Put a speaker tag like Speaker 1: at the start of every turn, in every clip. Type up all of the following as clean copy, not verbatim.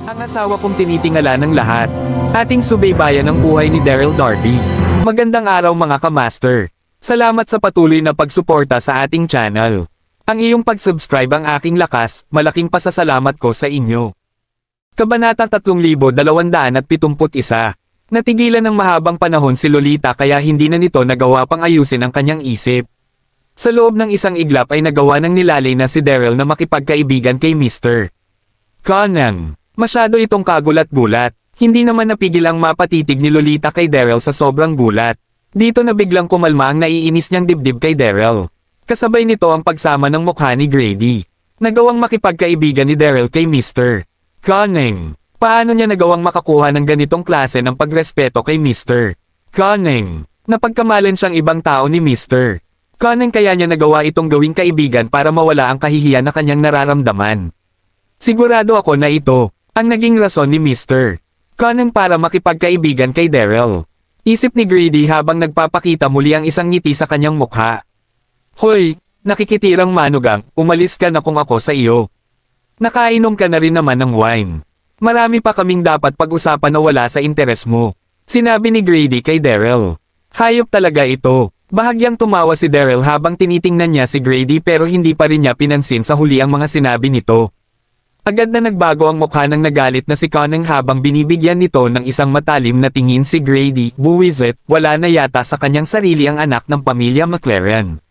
Speaker 1: Ang asawa kong tinitingala ng lahat. Ating subaybayan ang buhay ni Daryl Darby. Magandang araw mga kamaster. Salamat sa patuloy na pagsuporta sa ating channel. Ang iyong pag-subscribe ang aking lakas, malaking pasasalamat ko sa inyo. Kabanata 3271. Natigilan ng mahabang panahon si Lolita kaya hindi na nito nagawa pang ayusin ang kanyang isip. Sa loob ng isang iglap ay nagawa ng nilalay na si Daryl na makipagkaibigan kay Mr. Conan. Masyado itong kagulat-gulat. Hindi naman napigil ang mapatitig ni Lolita kay Daryl sa sobrang gulat. Dito na biglang kumalma ang naiinis niyang dibdib kay Daryl. Kasabay nito ang pagsama ng mukha ni Grady. Nagawang makipagkaibigan ni Daryl kay Mr. Conan. Paano niya nagawang makakuha ng ganitong klase ng pagrespeto kay Mr. Conan? Napagkamalan siyang ibang tao ni Mr. Conan kaya niya nagawa itong gawing kaibigan para mawala ang kahihiyan na kanyang nararamdaman. Sigurado ako na ito ang naging rason ni Mr. Conan para makipagkaibigan kay Daryl. Isip ni Grady habang nagpapakita muli ang isang ngiti sa kanyang mukha. Hoy, nakikitirang manugang, umalis ka na kung ako sa iyo. Nakainom ka na rin naman ng wine. Marami pa kaming dapat pag-usapan na wala sa interes mo. Sinabi ni Grady kay Daryl. Hayop talaga ito. Bahagyang tumawa si Daryl habang tinitingnan niya si Grady pero hindi pa rin niya pinansin sa huli ang mga sinabi nito. Agad na nagbago ang mukha ng nagalit na si Conan habang binibigyan nito ng isang matalim na tingin si Grady. Buwisit, wala na yata sa kanyang sarili ang anak ng pamilya McLaren.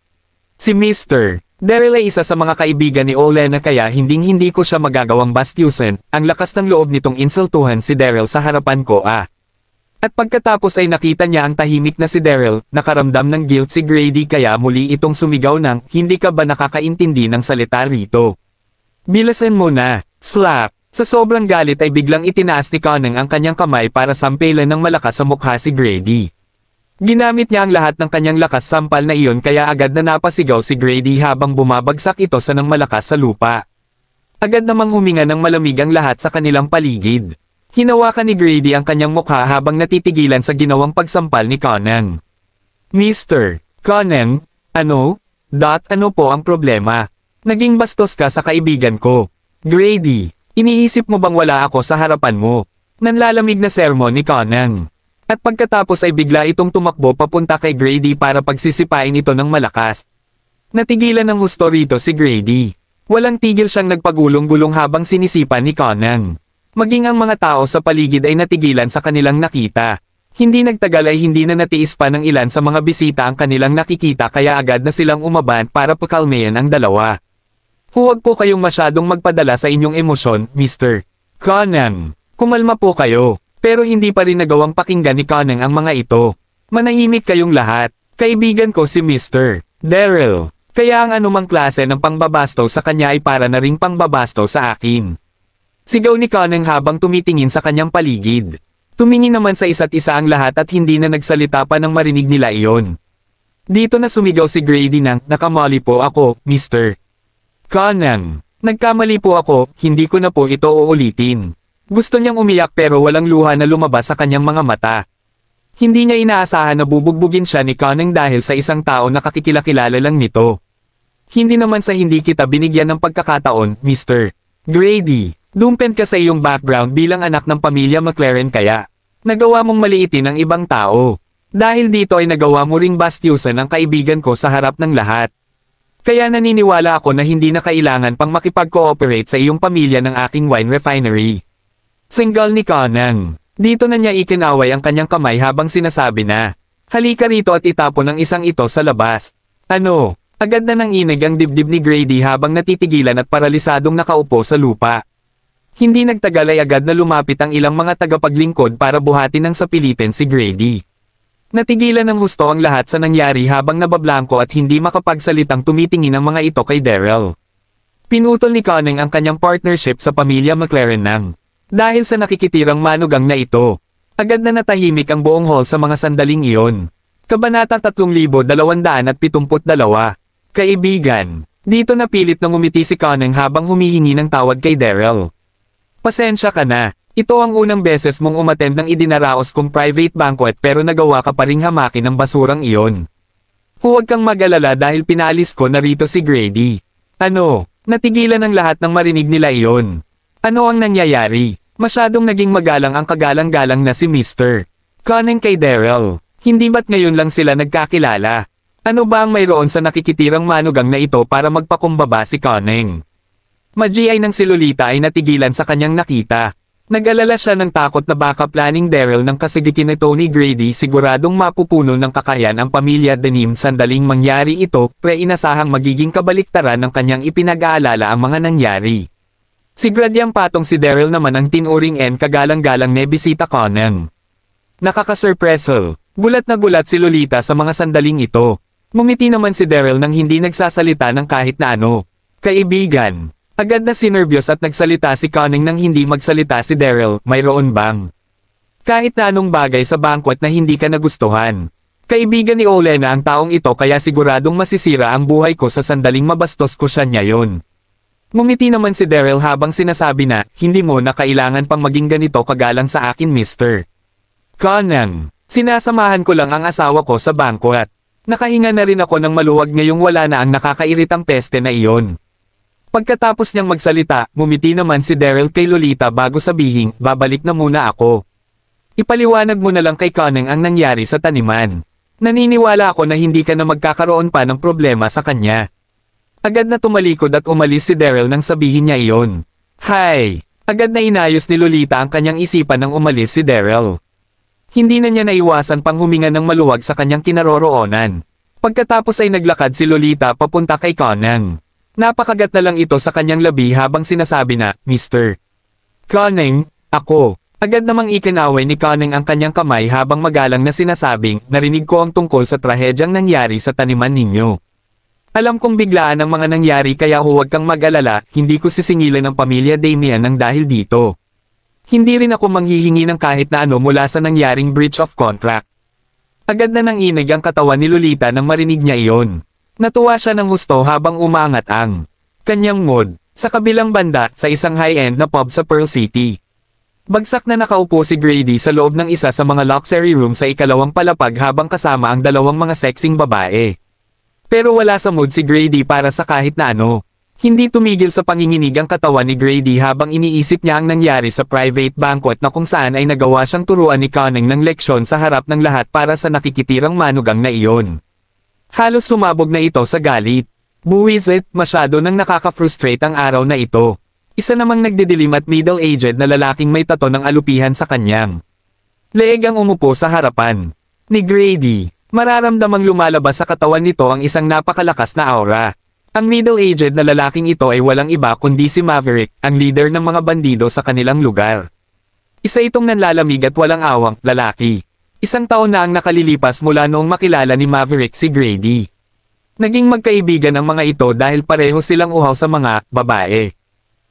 Speaker 1: Si Mr. Daryl ay isa sa mga kaibigan ni Olena kaya hindi ko siya magagawang bastyusin. Ang lakas ng loob nitong insultuhan si Daryl sa harapan ko At pagkatapos ay nakita niya ang tahimik na si Daryl, nakaramdam ng guilt si Grady kaya muli itong sumigaw ng, hindi ka ba nakakaintindi ng salita rito? Bilasan mo na, slap! Sa sobrang galit ay biglang itinaas ni Conan ang kanyang kamay para sampelan ng malakas sa mukha si Grady. Ginamit niya ang lahat ng kanyang lakas sampal na iyon kaya agad na napasigaw si Grady habang bumabagsak ito sa nang malakas sa lupa. Agad namang huminga ng malamig ang lahat sa kanilang paligid. Hinawakan ni Grady ang kanyang mukha habang natitigilan sa ginawang pagsampal ni Conan. Mr. Conan, ano? Ano po ang problema? Naging bastos ka sa kaibigan ko. Grady, iniisip mo bang wala ako sa harapan mo? Nanlalamig na sermon ni Conan. At pagkatapos ay bigla itong tumakbo papunta kay Grady para pagsisipain ito ng malakas. Natigilan ng husto rito si Grady. Walang tigil siyang nagpagulong-gulong habang sinisipan ni Conan. Maging ang mga tao sa paligid ay natigilan sa kanilang nakita. Hindi nagtagal ay hindi na natiis pa ng ilan sa mga bisita ang kanilang nakikita kaya agad na silang umaban para pakalmayan ang dalawa. Huwag po kayong masyadong magpadala sa inyong emosyon, Mr. Conan. Kumalma po kayo. Pero hindi pa rin nagawang pakinggan ni Conan ang mga ito. Manahimik kayong lahat. Kaibigan ko si Mr. Daryl. Kaya ang anumang klase ng pangbabasto sa kanya ay para na ring pangbabasto sa akin. Sigaw ni Conan habang tumitingin sa kanyang paligid. Tumingin naman sa isa't isa ang lahat at hindi na nagsalita pa nang marinig nila iyon. Dito na sumigaw si Grady ng, nakamali po ako, Mr. Conan. Nagkamali po ako, hindi ko na po ito uulitin. Gusto niyang umiyak pero walang luha na lumabas sa kanyang mga mata. Hindi niya inaasahan na bubugbugin siya ni Conan dahil sa isang tao na kakikilakilala lang nito. Hindi naman sa hindi kita binigyan ng pagkakataon, Mr. Grady. Dumpen ka sa iyong background bilang anak ng pamilya McLaren kaya nagawa mong maliitin ang ibang tao. Dahil dito ay nagawa mo ring bastyusan ang kaibigan ko sa harap ng lahat. Kaya naniniwala ako na hindi na kailangan pang makipag-cooperate sa iyong pamilya ng aking wine refinery. Singgal ni Conan. Dito na niya ikinaway ang kanyang kamay habang sinasabi na, halika rito at itapon ang isang ito sa labas. Ano? Agad na nang inig ang dibdib ni Grady habang natitigilan at paralisadong nakaupo sa lupa. Hindi nagtagal ay agad na lumapit ang ilang mga tagapaglingkod para buhatin ng sapilitin si Grady. Natigilan ng husto ang lahat sa nangyari habang nabablangko at hindi makapagsalitang tumitingin ang mga ito kay Daryl. Pinutol ni Conan ang kanyang partnership sa pamilya McLaren nang dahil sa nakikitirang manugang na ito. Agad na natahimik ang buong hall sa mga sandaling iyon. Kabanata 3272. Kaibigan. Dito napilit na ngumiti si Conan habang humihingi ng tawad kay Daryl. Pasensya ka na. Ito ang unang beses mong umattend ng idinaraos kong private banquet pero nagawa ka pa ring hamakin ng basurang iyon. Huwag kang mag-alala dahil pinaalis ko na rito si Grady. Ano? Natigilan ang lahat ng marinig nila iyon. Ano ang nangyayari? Masyadong naging magalang ang kagalang-galang na si Mr. Conning kay Daryl. Hindi ba't ngayon lang sila nagkakilala? Ano ba ang mayroon sa nakikitirang manugang na ito para magpakumbaba si Conning? Mag-GI ng si Lolita ay natigilan sa kanyang nakita. Nag-alala siya ng takot na baka planning Daryl ng kasigitin ni Tony Grady siguradong mapupuno ng kakayan ang pamilya Denim sandaling mangyari ito, pre-inasahang magiging kabaliktaran ng kanyang ipinag-aalala ang mga nangyari. Siguradiyang patong si Daryl naman ang tinuring kagalang-galang nebisita Conning. Nakakasurpreso. Gulat na gulat si Lolita sa mga sandaling ito. Ngumiti naman si Daryl nang hindi nagsasalita ng kahit na ano. Kaibigan. Agad na sinerbyos at nagsalita si Conning nang hindi magsalita si Daryl, mayroon bang? Kahit na anong bagay sa banquet na hindi ka nagustuhan. Kaibigan ni Olena ang taong ito kaya siguradong masisira ang buhay ko sa sandaling mabastos ko siya niya yon. Ngumiti naman si Daryl habang sinasabi na, hindi mo na kailangan pang maging ganito kagalang sa akin Mr. Conning. Sinasamahan ko lang ang asawa ko sa banquet. Nakahinga na rin ako ng maluwag ngayong wala na ang nakakairitang peste na iyon. Pagkatapos niyang magsalita, ngumiti naman si Daryl kay Lolita bago sabihin, babalik na muna ako. Ipaliwanag mo na lang kay Conning ang nangyari sa taniman. Naniniwala ako na hindi ka na magkakaroon pa ng problema sa kanya. Agad na tumalikod at umalis si Daryl nang sabihin niya iyon. Hay! Agad na inayos ni Lolita ang kanyang isipan nang umalis si Daryl. Hindi na niya naiwasan pang huminga ng maluwag sa kanyang kinaroroonan. Pagkatapos ay naglakad si Lolita papunta kay Conning. Napakagat na lang ito sa kanyang labi habang sinasabi na, Mr. Conning, ako. Agad namang ikinaway ni Conning ang kanyang kamay habang magalang na sinasabing, narinig ko ang tungkol sa trahedyang nangyari sa taniman ninyo. Alam kong biglaan ang mga nangyari kaya huwag kang mag-alala, hindi ko sisingilan ang pamilya Damian ng dahil dito. Hindi rin ako manghihingi ng kahit na ano mula sa nangyaring breach of contract. Agad na nanginig ang katawan ni Lolita nang marinig niya iyon. Natuwa siya ng husto habang umaangat ang kanyang mood. Sa kabilang banda, sa isang high-end na pub sa Pearl City. Bagsak na nakaupo si Grady sa loob ng isa sa mga luxury room sa ikalawang palapag habang kasama ang dalawang mga sexing babae. Pero wala sa mood si Grady para sa kahit na ano. Hindi tumigil sa panginginig ang katawan ni Grady habang iniisip niya ang nangyari sa private banquet na kung saan ay nagawa siyang turuan ni Conning ng leksyon sa harap ng lahat para sa nakikitirang manugang na iyon. Halos sumabog na ito sa galit. Buwisit, masyado nang nakaka-frustrate ang araw na ito. Isa namang nagdidilim at middle-aged na lalaking may tato ng alupihan sa kanyang leeg ang umupo sa harapan ni Grady. Mararamdamang lumalabas sa katawan nito ang isang napakalakas na aura. Ang middle-aged na lalaking ito ay walang iba kundi si Maverick, ang leader ng mga bandido sa kanilang lugar. Isa itong nanlalamig at walang awang lalaki. Isang taon na ang nakalilipas mula noong makilala ni Maverick si Grady. Naging magkaibigan ang mga ito dahil pareho silang uhaw sa mga babae.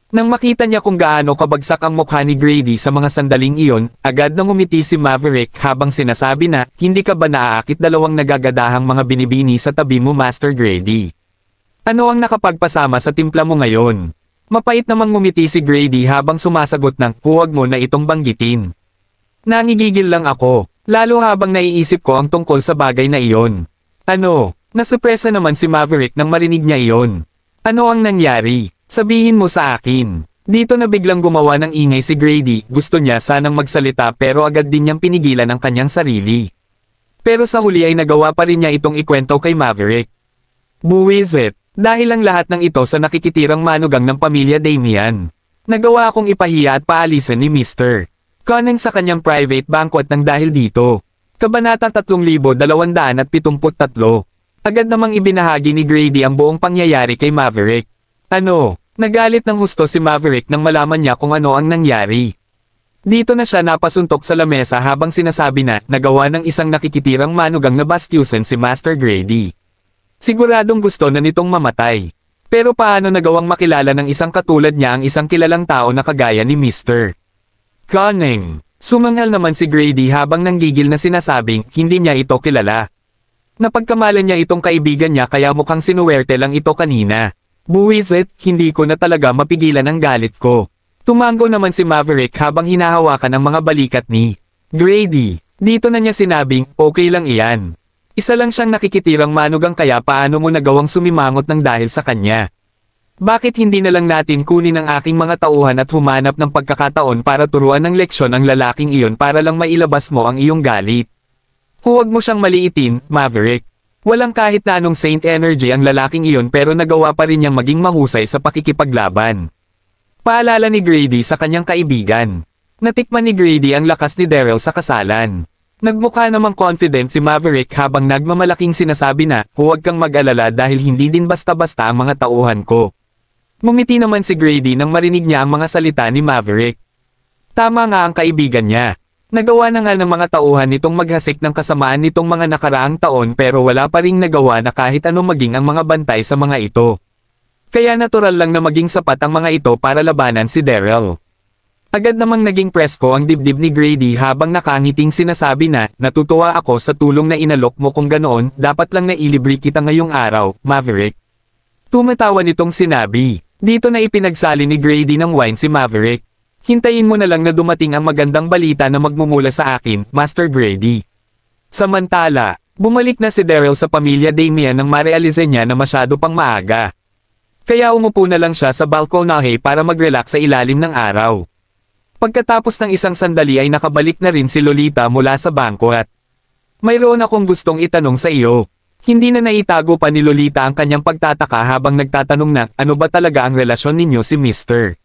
Speaker 1: Nang makita niya kung gaano kabagsak ang mukha ni Grady sa mga sandaling iyon, agad na ngumiti si Maverick habang sinasabi na, hindi ka ba naaakit dalawang nagagadahang mga binibini sa tabi mo Master Grady? Ano ang nakapagpasama sa timpla mo ngayon? Mapait namang ngumiti si Grady habang sumasagot ng, huwag mo na itong banggitin. Nangigigil lang ako. Lalo habang naiisip ko ang tungkol sa bagay na iyon. Ano? Nasupresa naman si Maverick nang marinig niya iyon. Ano ang nangyari? Sabihin mo sa akin. Dito na biglang gumawa ng ingay si Grady, gusto niya sanang magsalita pero agad din niyang pinigilan ang kanyang sarili. Pero sa huli ay nagawa pa rin niya itong ikwento kay Maverick. Buwisit, dahil ang lahat ng ito sa nakikitirang manugang ng pamilya Damian. Nagawa akong ipahiya at paalisan ni Mr. Conning sa kanyang private banquet ng dahil dito. Kabanata 3273. Agad namang ibinahagi ni Grady ang buong pangyayari kay Maverick. Ano? Nagalit ng husto si Maverick nang malaman niya kung ano ang nangyari. Dito na siya napasuntok sa lamesa habang sinasabi na nagawa ng isang nakikitirang manugang na bastyusan si Master Grady. Siguradong gusto na nitong mamatay. Pero paano nagawang makilala ng isang katulad niya ang isang kilalang tao na kagaya ni Mr. Conning. Sumangal naman si Grady habang nanggigil na sinasabing hindi niya ito kilala. Napagkamalan niya itong kaibigan niya kaya mukhang sinuwerte lang ito kanina. Buwisit, hindi ko na talaga mapigilan ang galit ko. Tumango naman si Maverick habang hinahawakan ang mga balikat ni Grady. Dito na niya sinabing, okay lang iyan. Isa lang siyang nakikitirang manugang kaya paano mo nagawang sumimangot ng dahil sa kanya. Bakit hindi na lang natin kunin ang aking mga tauhan at humanap ng pagkakataon para turuan ng leksyon ang lalaking iyon para lang mailabas mo ang iyong galit? Huwag mo siyang maliitin, Maverick. Walang kahit na anong Saint Energy ang lalaking iyon pero nagawa pa rin niyang maging mahusay sa pakikipaglaban. Paalala ni Grady sa kanyang kaibigan. Natikman ni Grady ang lakas ni Daryl sa kasalan. Nagmukha namang confident si Maverick habang nagmamalaking sinasabi na, huwag kang mag-alala dahil hindi din basta-basta ang mga tauhan ko. Ngumiti naman si Grady nang marinig niya ang mga salita ni Maverick. Tama nga ang kaibigan niya. Nagawa na nga ng mga tauhan nitong maghasik ng kasamaan nitong mga nakaraang taon pero wala pa ring nagawa na kahit ano maging ang mga bantay sa mga ito. Kaya natural lang na maging sapat ang mga ito para labanan si Daryl. Agad namang naging presko ang dibdib ni Grady habang nakangiting sinasabi na, natutuwa ako sa tulong na inalok mo kung ganoon, dapat lang na ilibre kita ngayong araw, Maverick. Tumatawa nitong sinabi. Dito na ipinagsali ni Grady ng wine si Maverick. Hintayin mo na lang na dumating ang magandang balita na magmumula sa akin, Master Grady. Samantala, bumalik na si Daryl sa pamilya Damian nang marealize niya na masyado pang maaga. Kaya umupo na lang siya sa balkonahe para mag-relax sa ilalim ng araw. Pagkatapos ng isang sandali ay nakabalik na rin si Lolita mula sa bangko at, mayroon akong gustong itanong sa iyo. Hindi na naitago pa ni Lolita ang kanyang pagtataka habang nagtatanong na, ano ba talaga ang relasyon ninyo si Mr.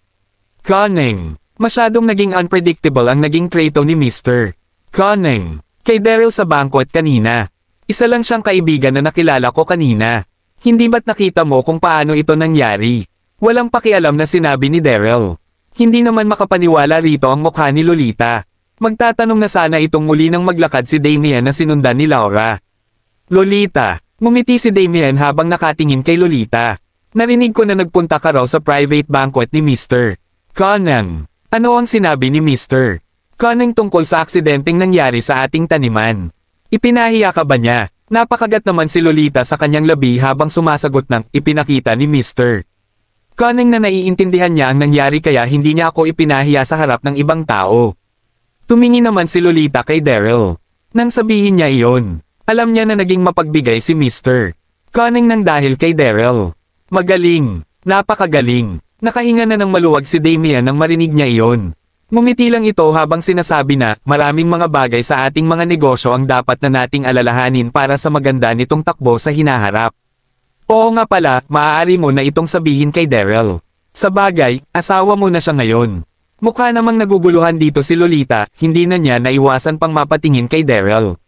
Speaker 1: Cunning. Masyadong naging unpredictable ang naging trato ni Mr. Cunning kay Daryl sa bangko at kanina. Isa lang siyang kaibigan na nakilala ko kanina. Hindi ba't nakita mo kung paano ito nangyari? Walang pakialam na sinabi ni Daryl. Hindi naman makapaniwala rito ang mukha ni Lolita. Magtatanong na sana itong muli nang maglakad si Damian na sinundan ni Laura. Lolita, ngumiti si Damian habang nakatingin kay Lolita. Narinig ko na nagpunta ka raw sa private banquet ni Mr. Cunning. Ano ang sinabi ni Mr. Cunning tungkol sa aksidenteng nangyari sa ating taniman? Ipinahiya ka ba niya? Napakagat naman si Lolita sa kanyang labi habang sumasagot ng ipinakita ni Mr. Cunning na naiintindihan niya ang nangyari kaya hindi niya ako ipinahiya sa harap ng ibang tao. Tumingin naman si Lolita kay Daryl. Nang sabihin niya iyon, alam niya na naging mapagbigay si Mr. Cunning nang dahil kay Daryl. Magaling, napakagaling. Nakahinga na ng maluwag si Damian nang marinig niya iyon. Ngumiti lang ito habang sinasabi na, maraming mga bagay sa ating mga negosyo ang dapat na nating alalahanin para sa maganda nitong takbo sa hinaharap. Oo nga pala, maaari mo na itong sabihin kay Daryl. Sa bagay, asawa mo na siya ngayon. Mukha namang naguguluhan dito si Lolita, hindi na niya naiwasan pang mapatingin kay Daryl.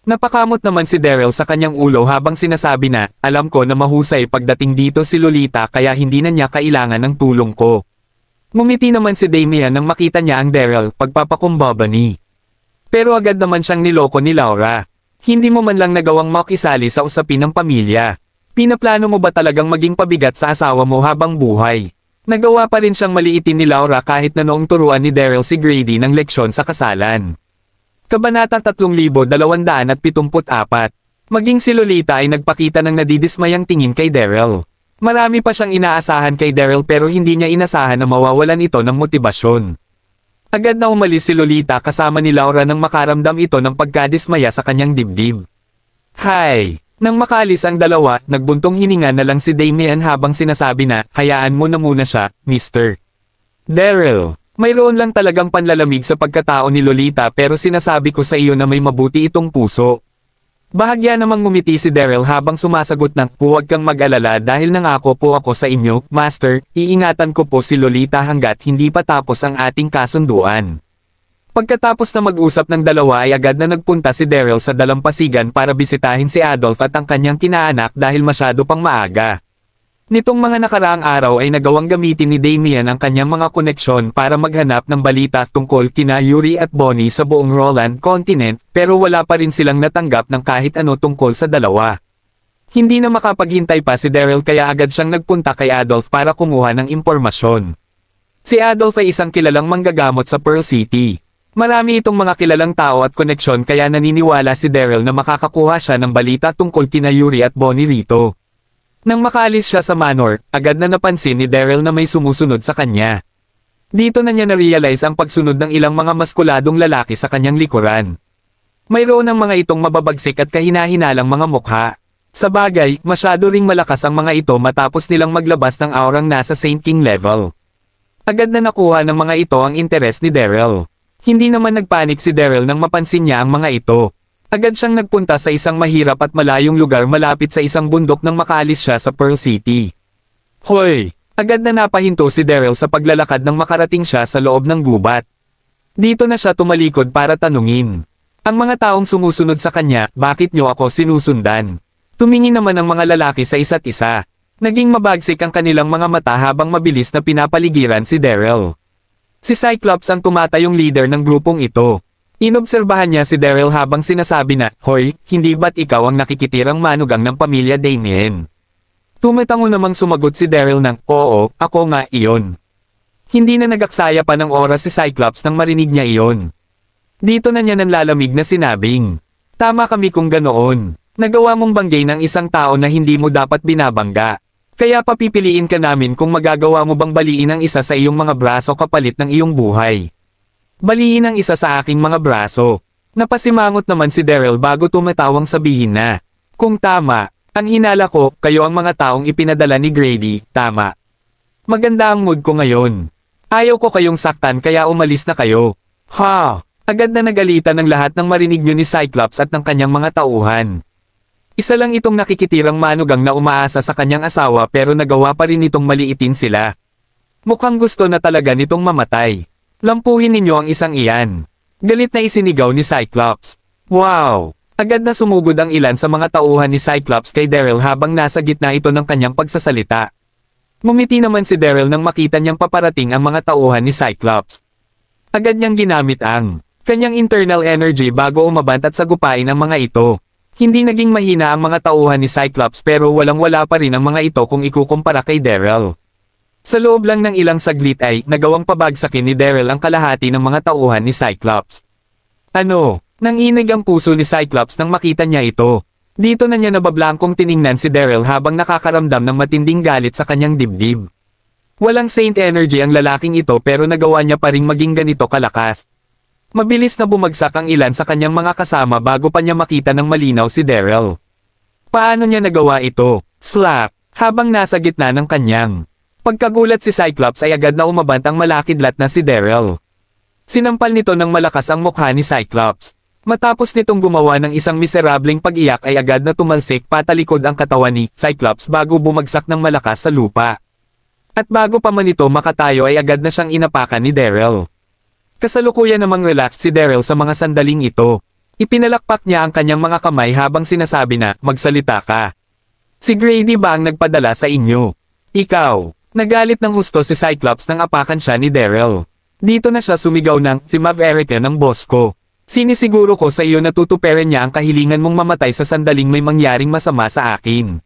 Speaker 1: Napakamot naman si Daryl sa kanyang ulo habang sinasabi na, alam ko na mahusay pagdating dito si Lolita kaya hindi na niya kailangan ng tulong ko. Ngumiti naman si Damian nang makita niya ang Daryl pagpapakumbaba ni. Pero agad naman siyang niloko ni Laura. Hindi mo man lang nagawang makisali sa usapin ng pamilya. Pinaplano mo ba talagang maging pabigat sa asawa mo habang buhay? Nagawa pa rin siyang maliitin ni Laura kahit na noong turuan ni Daryl si Grady ng leksyon sa kasalan. Kabanata 3274. Maging si Lolita ay nagpakita ng nadidismayang tingin kay Daryl. Marami pa siyang inaasahan kay Daryl pero hindi niya inasahan na mawawalan ito ng motibasyon. Agad na umalis si Lolita kasama ni Laura nang makaramdam ito ng pagkadismaya sa kanyang dibdib. Hay! Nang makaalis ang dalawa, nagbuntong hininga na lang si Damian habang sinasabi na, hayaan mo na muna siya, Mr. Daryl. Mayroon lang talagang panlalamig sa pagkatao ni Lolita pero sinasabi ko sa iyo na may mabuti itong puso. Bahagya namang ngumiti si Daryl habang sumasagot ng, huwag kang mag-alala dahil nangako po ako sa inyo, Master, iingatan ko po si Lolita hanggat hindi pa tapos ang ating kasunduan. Pagkatapos na mag-usap ng dalawa ay agad na nagpunta si Daryl sa dalampasigan para bisitahin si Adolf at ang kanyang kinaanak dahil masyado pang maaga. Nitong mga nakaraang araw ay nagawang gamitin ni Damian ang kanyang mga koneksyon para maghanap ng balita tungkol kina Yuri at Bonnie sa buong Roland Continent pero wala pa rin silang natanggap ng kahit ano tungkol sa dalawa. Hindi na makapaghintay pa si Daryl kaya agad siyang nagpunta kay Adolf para kumuha ng impormasyon. Si Adolf ay isang kilalang manggagamot sa Pearl City. Marami itong mga kilalang tao at koneksyon kaya naniniwala si Daryl na makakakuha siya ng balita tungkol kina Yuri at Bonnie rito. Nang makaalis siya sa manor, agad na napansin ni Daryl na may sumusunod sa kanya. Dito na niya na-realize ang pagsunod ng ilang mga maskuladong lalaki sa kanyang likuran. Mayroon ng mga itong mababagsik at kahinahinalang mga mukha. Sa bagay, masyado ring malakas ang mga ito matapos nilang maglabas ng aurang nasa Saint King level. Agad na nakuha ng mga ito ang interes ni Daryl. Hindi naman nagpanik si Daryl nang mapansin niya ang mga ito. Agad siyang nagpunta sa isang mahirap at malayong lugar malapit sa isang bundok nang makaalis siya sa Pearl City. Hoy! Agad na napahinto si Daryl sa paglalakad nang makarating siya sa loob ng gubat. Dito na siya tumalikod para tanungin ang mga taong sumusunod sa kanya, bakit niyo ako sinusundan? Tumingin naman ang mga lalaki sa isa't isa. Naging mabagsik ang kanilang mga mata habang mabilis na pinapaligiran si Daryl. Si Cyclops ang tumatayong leader ng grupong ito. Inobserbahan niya si Daryl habang sinasabi na, "Hoy, hindi ba't ikaw ang nakikitirang manugang ng pamilya Damien?" Tumatango namang sumagot si Daryl ng, "Oo, ako nga iyon." Hindi na nagaksaya pa ng oras si Cyclops nang marinig niya iyon. Dito na niya nanlalamig na sinabing, "Tama kami kung ganoon. Nagawa mong banggay ng isang tao na hindi mo dapat binabangga. Kaya papipiliin ka namin kung magagawa mo bang baliin ang isa sa iyong mga braso kapalit ng iyong buhay. Baliin ang isa sa aking mga braso." Napasimangot naman si Daryl bago tumatawang sabihin na, "Kung tama, ang hinala ko, kayo ang mga taong ipinadala ni Grady, tama. Maganda ang mood ko ngayon. Ayaw ko kayong saktan kaya umalis na kayo." Ha! Agad na nagalitan ng lahat ng marinig niyo ni Cyclops at ng kanyang mga tauhan. Isa lang itong nakikitirang manugang na umaasa sa kanyang asawa pero nagawa pa rin itong maliitin sila. Mukhang gusto na talaga nitong mamatay. Lampuhin ninyo ang isang iyan. Galit na isinigaw ni Cyclops. Wow! Agad na sumugod ang ilan sa mga tauhan ni Cyclops kay Daryl habang nasa gitna ito ng kanyang pagsasalita. Ngumiti naman si Daryl nang makita niyang paparating ang mga tauhan ni Cyclops. Agad niyang ginamit ang kanyang internal energy bago umabant at sagupain ang mga ito. Hindi naging mahina ang mga tauhan ni Cyclops pero walang-wala pa rin ang mga ito kung ikukumpara kay Daryl. Sa loob lang ng ilang saglit ay nagawang pabagsakin ni Daryl ang kalahati ng mga tauhan ni Cyclops. Ano? Nanginig ang puso ni Cyclops nang makita niya ito. Dito na niya nabablangkong tiningnan si Daryl habang nakakaramdam ng matinding galit sa kanyang dibdib. Walang saint energy ang lalaking ito pero nagawa niya pa ring maging ganito kalakas. Mabilis na bumagsak ang ilan sa kanyang mga kasama bago pa niya makita ng malinaw si Daryl. Paano niya nagawa ito? Slap! Habang nasa gitna ng kanyang pagkagulat si Cyclops ay agad na umabant ang malakidlat na si Daryl. Sinampal nito ng malakas ang mukha ni Cyclops. Matapos nitong gumawa ng isang miserableng pag-iyak ay agad na tumalsik patalikod ang katawan ni Cyclops bago bumagsak ng malakas sa lupa. At bago pa man ito makatayo ay agad na siyang inapakan ni Daryl. Kasalukuyan namang relaxed si Daryl sa mga sandaling ito. Ipinalakpak niya ang kanyang mga kamay habang sinasabi na, "Magsalita ka. Si Grady ba ang nagpadala sa inyo?" "Ikaw." Nagalit ng husto si Cyclops nang apakan siya ni Daryl. Dito na siya sumigaw ng, "Si Maverick ng boss ko. Sinisiguro ko sa iyo na tutuperin niya ang kahilingan mong mamatay sa sandaling may mangyaring masama sa akin."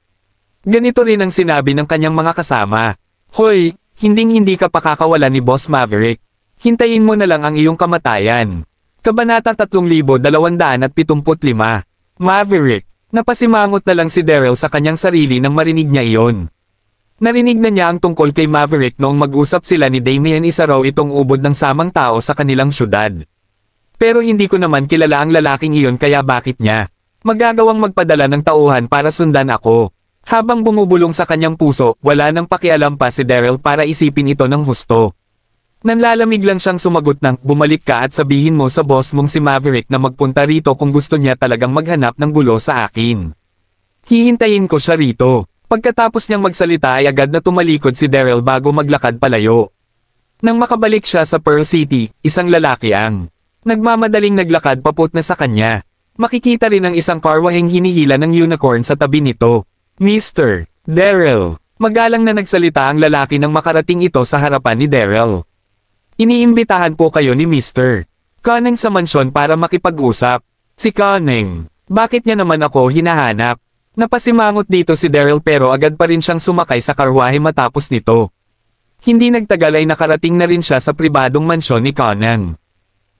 Speaker 1: Ganito rin ang sinabi ng kanyang mga kasama. "Hoy, hinding-hindi ka pakakawalan ni Boss Maverick. Hintayin mo na lang ang iyong kamatayan." Kabanata 3275. Maverick. Napasimangot na lang si Daryl sa kanyang sarili nang marinig niya iyon. Narinig na niya ang tungkol kay Maverick noong mag-usap sila ni Damien, isa raw itong ubod ng samang tao sa kanilang syudad. Pero hindi ko naman kilala ang lalaking iyon kaya bakit niya magagawang magpadala ng tauhan para sundan ako? Habang bumubulong sa kanyang puso, wala nang pakialam pa si Daryl para isipin ito ng husto. Nanlalamig lang siyang sumagot ng, "Bumalik ka at sabihin mo sa boss mong si Maverick na magpunta rito kung gusto niya talagang maghanap ng gulo sa akin. Hihintayin ko siya rito." Pagkatapos niyang magsalita ay agad na tumalikod si Daryl bago maglakad palayo. Nang makabalik siya sa Pearl City, isang lalaki ang nagmamadaling naglakad papunta sa kanya. Makikita rin ang isang karwaheng hinihila ng unicorn sa tabi nito. "Mr. Daryl." Magalang na nagsalita ang lalaki nang makarating ito sa harapan ni Daryl. "Iniimbitahan po kayo ni Mr. Cunning sa mansyon para makipag-usap." "Si Cunning? Bakit niya naman ako hinahanap?" Napasimangot dito si Daryl pero agad pa rin siyang sumakay sa karwahe matapos nito. Hindi nagtagal ay nakarating na rin siya sa pribadong mansyon ni Cunning.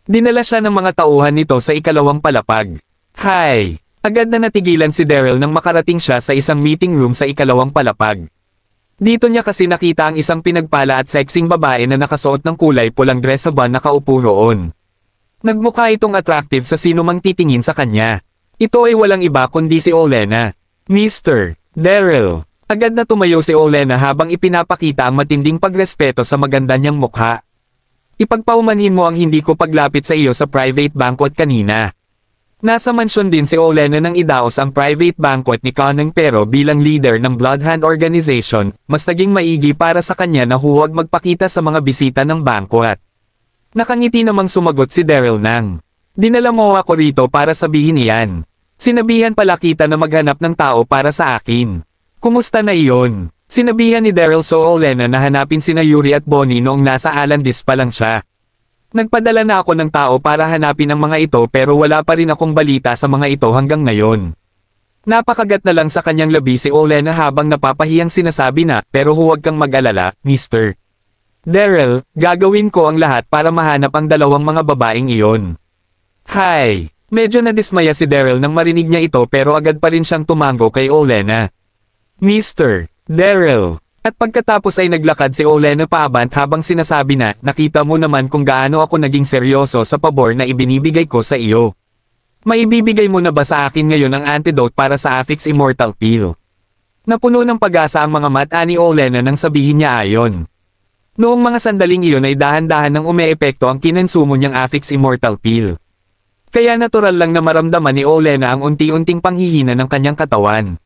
Speaker 1: Dinala siya ng mga tauhan nito sa ikalawang palapag. "Hi!" Agad na natigilan si Daryl nang makarating siya sa isang meeting room sa ikalawang palapag. Dito niya kasi nakita ang isang pinagpala at sexing babae na nakasuot ng kulay pulang dress habang nakaupo roon. Nagmukha itong attractive sa sino mang titingin sa kanya. Ito ay walang iba kundi si Olena. Mr. Daryl. Agad na tumayo si Olenna habang ipinapakita ang matinding pagrespeto sa maganda niyang mukha. Ipagpaumanhin mo ang hindi ko paglapit sa iyo sa private banquet kanina. Nasa mansyon din si Olenna nang idaos ang private banquet ni Conning pero bilang leader ng Bloodhound Organization, mas naging maigi para sa kanya na huwag magpakita sa mga bisita ng banquet. Nakangiti namang sumagot si Daryl nang, dinala mo ako rito para sabihin iyan. Sinabihan pala kita na maghanap ng tao para sa akin. Kumusta na iyon? Sinabihan ni Daryl so Olenna na hanapin sina Yuri at Bonnie noong nasa Alandis pa lang siya. Nagpadala na ako ng tao para hanapin ang mga ito pero wala pa rin akong balita sa mga ito hanggang ngayon. Napakagat na lang sa kanyang labi si Olenna habang napapahiyang sinasabi na, pero huwag kang mag-alala, Mr. Daryl, gagawin ko ang lahat para mahanap ang dalawang mga babaeng iyon. Hi! Medyo nadismaya si Daryl nang marinig niya ito pero agad pa rin siyang tumango kay Olenna. Mr. Daryl. At pagkatapos ay naglakad si Olenna paabant habang sinasabi na, nakita mo naman kung gaano ako naging seryoso sa pabor na ibinibigay ko sa iyo. Maibibigay mo na ba sa akin ngayon ang antidote para sa Affix Immortal Pill? Napuno ng pag-asa ang mga mata ni Olenna nang sabihin niya ayon. Noong mga sandaling iyon ay dahan-dahan nang umeepekto ang kinonsumo niyang Affix Immortal Pill. Kaya natural lang na maramdaman ni Olenna ang unti-unting panghihina ng kanyang katawan.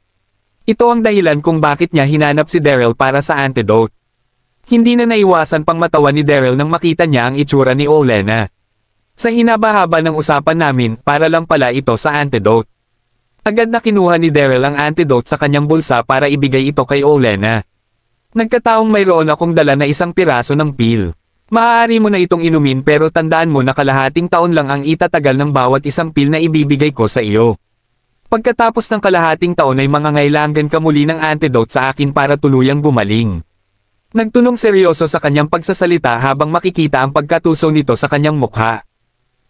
Speaker 1: Ito ang dahilan kung bakit niya hinanap si Daryl para sa antidote. Hindi na naiwasan pang matawa ni Daryl nang makita niya ang itsura ni Olenna. Sa hinaba-haba ng usapan namin, para lang pala ito sa antidote. Agad na kinuha ni Daryl ang antidote sa kanyang bulsa para ibigay ito kay Olenna. Nagkataong mayroon akong dala na isang piraso ng pill. Maaari mo na itong inumin pero tandaan mo na kalahating taon lang ang itatagal ng bawat isang pill na ibibigay ko sa iyo. Pagkatapos ng kalahating taon ay mangangailangan ka muli ng antidote sa akin para tuluyang gumaling. Nagtunong seryoso sa kanyang pagsasalita habang makikita ang pagkatuso nito sa kanyang mukha.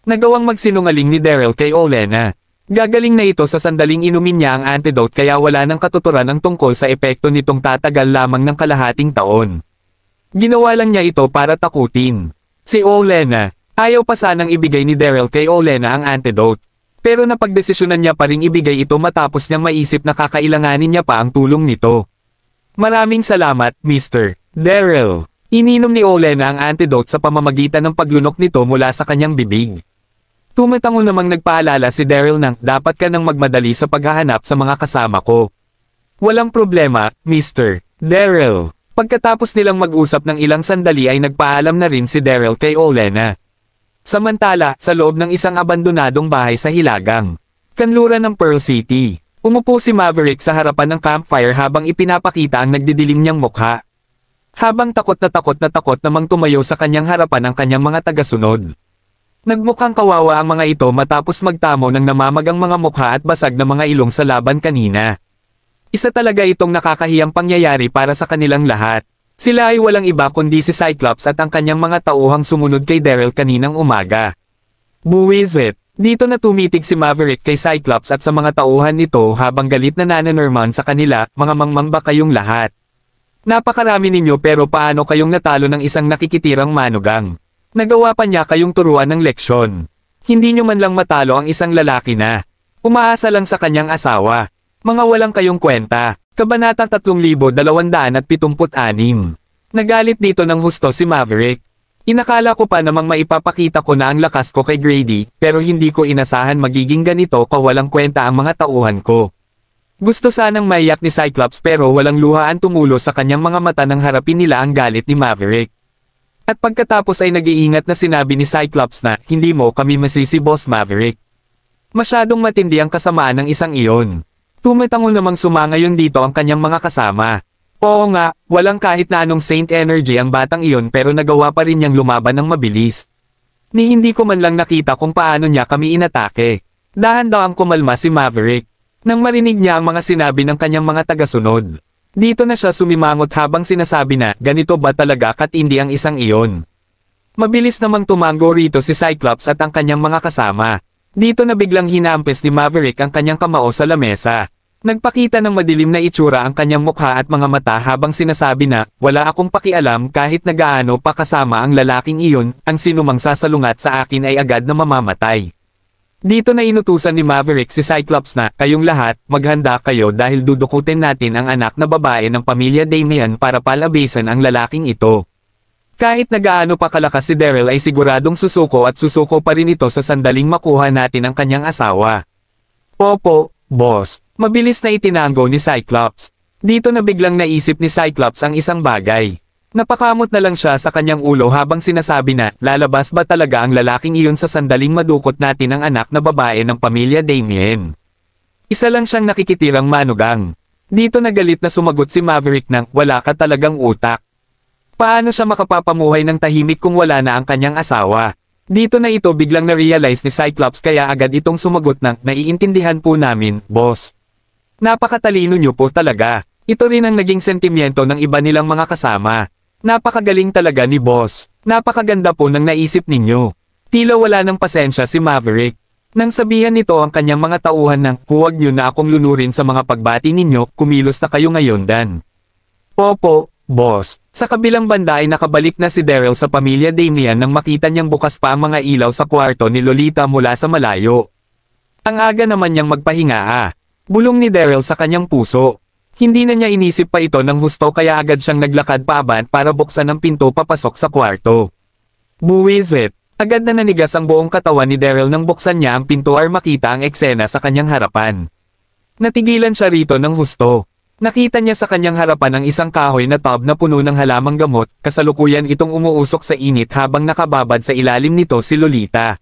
Speaker 1: Nagawang magsinungaling ni Daryl kay Olenna. Gagaling na ito sa sandaling inumin niya ang antidote kaya wala nang katuturan ang tungkol sa epekto nitong tatagal lamang ng kalahating taon. Ginawa lang niya ito para takutin si Olenna. Ayaw pa sanang ibigay ni Daryl kay Olenna ang antidote. Pero napagdesisyonan niya pa ring ibigay ito matapos niyang maisip na kakailanganin niya pa ang tulong nito. Maraming salamat, Mr. Daryl. Ininom ni Olenna ang antidote sa pamamagitan ng paglunok nito mula sa kanyang bibig. Tumatango namang nagpaalala si Daryl nang dapat ka nang magmadali sa paghahanap sa mga kasama ko. Walang problema, Mr. Daryl. Pagkatapos nilang mag-usap ng ilang sandali ay nagpaalam na rin si Daryl kay Olenna. Samantala, sa loob ng isang abandonadong bahay sa Hilagang kanluran ng Pearl City, umupo si Maverick sa harapan ng campfire habang ipinapakita ang nagdidilim niyang mukha. Habang takot na takot namang tumayo sa kanyang harapan ang kanyang mga tagasunod. Nagmukhang kawawa ang mga ito matapos magtamo ng namamagang mga mukha at basag na mga ilong sa laban kanina. Isa talaga itong nakakahiyang pangyayari para sa kanilang lahat. Sila ay walang iba kundi si Cyclops at ang kanyang mga tauhang sumunod kay Daryl kaninang umaga. Buwisit! Dito na tumitig si Maverick kay Cyclops at sa mga tauhan nito habang galit na nananurman sa kanila, mga mangmang ba kayong lahat? Napakarami ninyo pero paano kayong natalo ng isang nakikitirang manugang? Nagawa pa niya kayong turuan ng leksyon. Hindi nyo man lang matalo ang isang lalaki na umaasa lang sa kanyang asawa. Mga walang kayong kwenta. Kabanata 3276. Nagalit dito ng husto si Maverick. Inakala ko pa namang maipapakita ko na ang lakas ko kay Grady, pero hindi ko inasahan magiging ganito kawalang kwenta ang mga tauhan ko. Gusto sanang maiyak ni Cyclops pero walang luha ang tumulo sa kanyang mga mata nang harapin nila ang galit ni Maverick. At pagkatapos ay nag-iingat na sinabi ni Cyclops na, hindi mo kami masisi Boss Maverick. Masyadong matindi ang kasamaan ng isang iyon. Tumatango namang sumangayon dito ang kanyang mga kasama. Oo nga, walang kahit na anong Saint Energy ang batang iyon pero nagawa pa rin niyang lumaban ng mabilis. Ni hindi ko man lang nakita kung paano niya kami inatake. Dahan-dahang kumalma si Maverick. Nang marinig niya ang mga sinabi ng kanyang mga tagasunod. Dito na siya sumimangot habang sinasabi na, ganito ba talaga katindi ang isang iyon? Mabilis namang tumango rito si Cyclops at ang kanyang mga kasama. Dito na biglang hinampes ni Maverick ang kanyang kamao sa lamesa. Nagpakita ng madilim na itsura ang kanyang mukha at mga mata habang sinasabi na, wala akong pakialam kahit na gaano pa kasama ang lalaking iyon, ang sinumang sasalungat sa akin ay agad na mamamatay. Dito na inutusan ni Maverick si Cyclops na, kayong lahat, maghanda kayo dahil dudukutin natin ang anak na babae ng pamilya Damian para palabasan ang lalaking ito. Kahit na gaano pa kalakas si Daryl ay siguradong susuko at susuko pa rin ito sa sandaling makuha natin ang kanyang asawa. Opo, boss, mabilis na itinanggo ni Cyclops. Dito na biglang naisip ni Cyclops ang isang bagay. Napakamot na lang siya sa kanyang ulo habang sinasabi na, lalabas ba talaga ang lalaking iyon sa sandaling madukot natin ang anak na babae ng pamilya Damien? Isa lang siyang nakikitirang manugang. Dito na galit na sumagot si Maverick ng, wala ka talagang utak. Paano siya makapapamuhay ng tahimik kung wala na ang kanyang asawa? Dito na ito biglang na-realize ni Cyclops kaya agad itong sumagot ng, naiintindihan po namin, boss. Napakatalino niyo po talaga. Ito rin ang naging sentimiento ng iba nilang mga kasama. Napakagaling talaga ni boss. Napakaganda po ng naisip ninyo. Tila wala ng pasensya si Maverick. Nang sabihan nito ang kanyang mga tauhan ng, huwag niyo na akong lunurin sa mga pagbati ninyo, kumilos na kayo ngayon dan. Opo, boss. Sa kabilang banda ay nakabalik na si Daryl sa pamilya Damian nang makita niyang bukas pa ang mga ilaw sa kwarto ni Lolita mula sa malayo. Ang aga naman niyang magpahinga Bulong ni Daryl sa kanyang puso. Hindi na niya inisip pa ito ng husto kaya agad siyang naglakad paaban para buksan ang pinto papasok sa kwarto. Buwisit! Agad na nanigas ang buong katawan ni Daryl nang buksan niya ang pinto ar makita ang eksena sa kanyang harapan. Natigilan siya rito ng husto. Nakita niya sa kanyang harapan ang isang kahoy na tub na puno ng halamang gamot, kasalukuyan itong umuusok sa init habang nakababad sa ilalim nito si Lolita.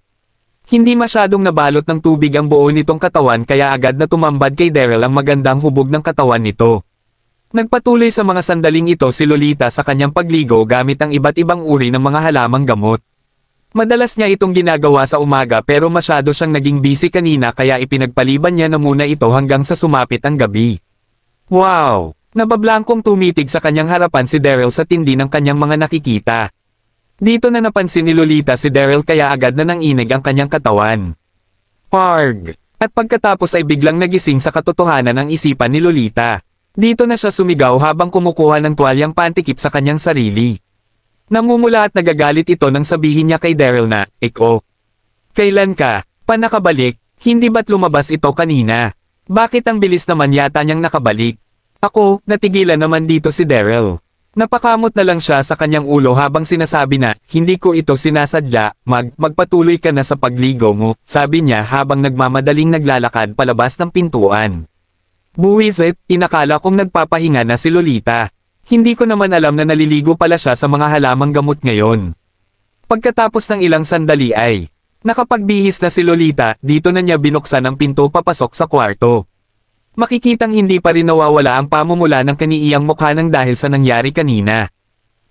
Speaker 1: Hindi masyadong nabalot ng tubig ang buo nitong katawan kaya agad na tumambad kay Daryl ang magandang hubog ng katawan nito. Nagpatuloy sa mga sandaling ito si Lolita sa kanyang pagligo gamit ang iba't ibang uri ng mga halamang gamot. Madalas niya itong ginagawa sa umaga pero masyado siyang naging busy kanina kaya ipinagpaliban niya na muna ito hanggang sa sumapit ang gabi. Wow! Nabablangkong tumitig sa kanyang harapan si Daryl sa tindi ng kanyang mga nakikita. Dito na napansin ni Lolita si Daryl kaya agad na nanginig ang kanyang katawan. Parg! At pagkatapos ay biglang nagising sa katotohanan ang isipan ni Lolita. Dito na siya sumigaw habang kumukuha ng tuwalyang pantikip sa kanyang sarili. Namumula at nagagalit ito nang sabihin niya kay Daryl na, Eko. Kailan ka? Pa nakabalik? Hindi ba't lumabas ito kanina? Bakit ang bilis naman yata niyang nakabalik? Ako, natigilan naman dito si Daryl. Napakamot na lang siya sa kanyang ulo habang sinasabi na, hindi ko ito sinasadya, magpatuloy ka na sa pagligo mo, sabi niya habang nagmamadaling naglalakad palabas ng pintuan. Buwisit, inakala kong nagpapahinga na si Lolita. Hindi ko naman alam na naliligo pala siya sa mga halamang gamot ngayon. Pagkatapos ng ilang sandali ay, nakapagbihis na si Lolita, dito na niya binuksan ang pinto papasok sa kwarto. Makikitang hindi pa rin nawawala ang pamumula ng kaniiyang mukha nang dahil sa nangyari kanina.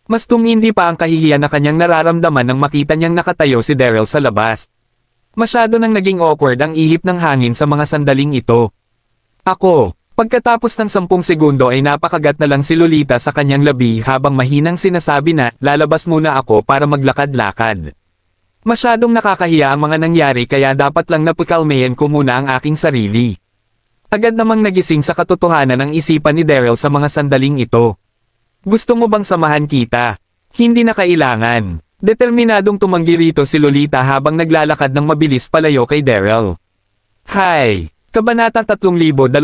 Speaker 1: Mas tumindi pa ang kahihiyan na kanyang nararamdaman nang makita niyang nakatayo si Daryl sa labas. Masyado nang naging awkward ang ihip ng hangin sa mga sandaling ito. Ako, pagkatapos ng 10 segundo ay napakagat na lang si Lolita sa kanyang labi habang mahinang sinasabi na, lalabas muna ako para maglakad-lakad. Masyadong nakakahiya ang mga nangyari kaya dapat lang napakalmayan ko muna ang aking sarili. Agad namang nagising sa katotohanan ang isipan ni Daryl sa mga sandaling ito. Gusto mo bang samahan kita? Hindi na kailangan. Determinadong tumanggi rito si Lolita habang naglalakad ng mabilis palayo kay Daryl. Hi! Kabanata 3277.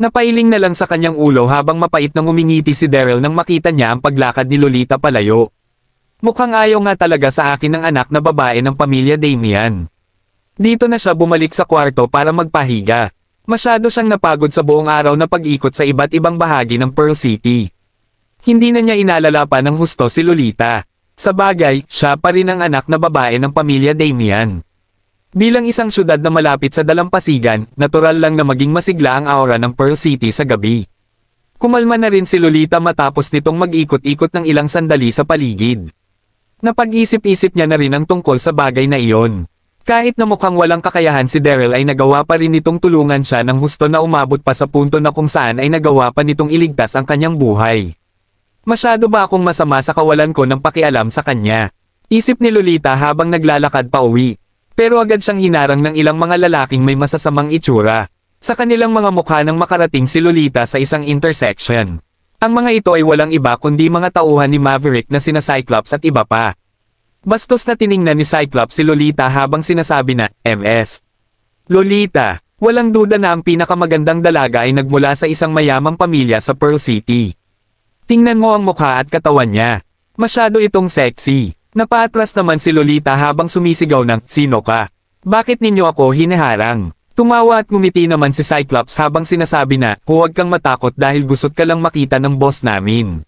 Speaker 1: Napailing na lang sa kanyang ulo habang mapait nang umingiti si Daryl nang makita niya ang paglakad ni Lolita palayo. Mukhang ayaw nga talaga sa akin ng anak na babae ng pamilya Damian. Dito na siya bumalik sa kwarto para magpahiga. Masyado siyang napagod sa buong araw na pag-ikot sa iba't ibang bahagi ng Pearl City. Hindi na niya inalala pa ng husto si Lolita. Sa bagay, siya pa rin ang anak na babae ng pamilya Damian. Bilang isang syudad na malapit sa dalampasigan, natural lang na maging masigla ang aura ng Pearl City sa gabi. Kumalma na rin si Lolita matapos nitong mag-ikot-ikot ng ilang sandali sa paligid. Napag-isip-isip niya na rin ang tungkol sa bagay na iyon. Kahit na mukhang walang kakayahan si Daryl ay nagawa pa rin nitong tulungan siya ng husto na umabot pa sa punto na kung saan ay nagawa pa nitong iligtas ang kanyang buhay. Masyado ba akong masama sa kawalan ko ng pakialam sa kanya? Isip ni Lolita habang naglalakad pa uwi. Pero agad siyang hinarang ng ilang mga lalaking may masasamang itsura. Sa kanilang mga mukha nang makarating si Lolita sa isang intersection. Ang mga ito ay walang iba kundi mga tauhan ni Maverick na sina Cyclops at iba pa. Bastos na tiningnan ni Cyclops si Lolita habang sinasabi na, MS. Lolita, walang duda na ang pinakamagandang dalaga ay nagmula sa isang mayamang pamilya sa Pearl City. Tingnan mo ang mukha at katawan niya. Masyado itong sexy. Napaatras naman si Lolita habang sumisigaw ng, sino ka? Bakit ninyo ako hiniharang? Tumawa at ngumiti naman si Cyclops habang sinasabi na, huwag kang matakot dahil gusot ka lang makita ng boss namin.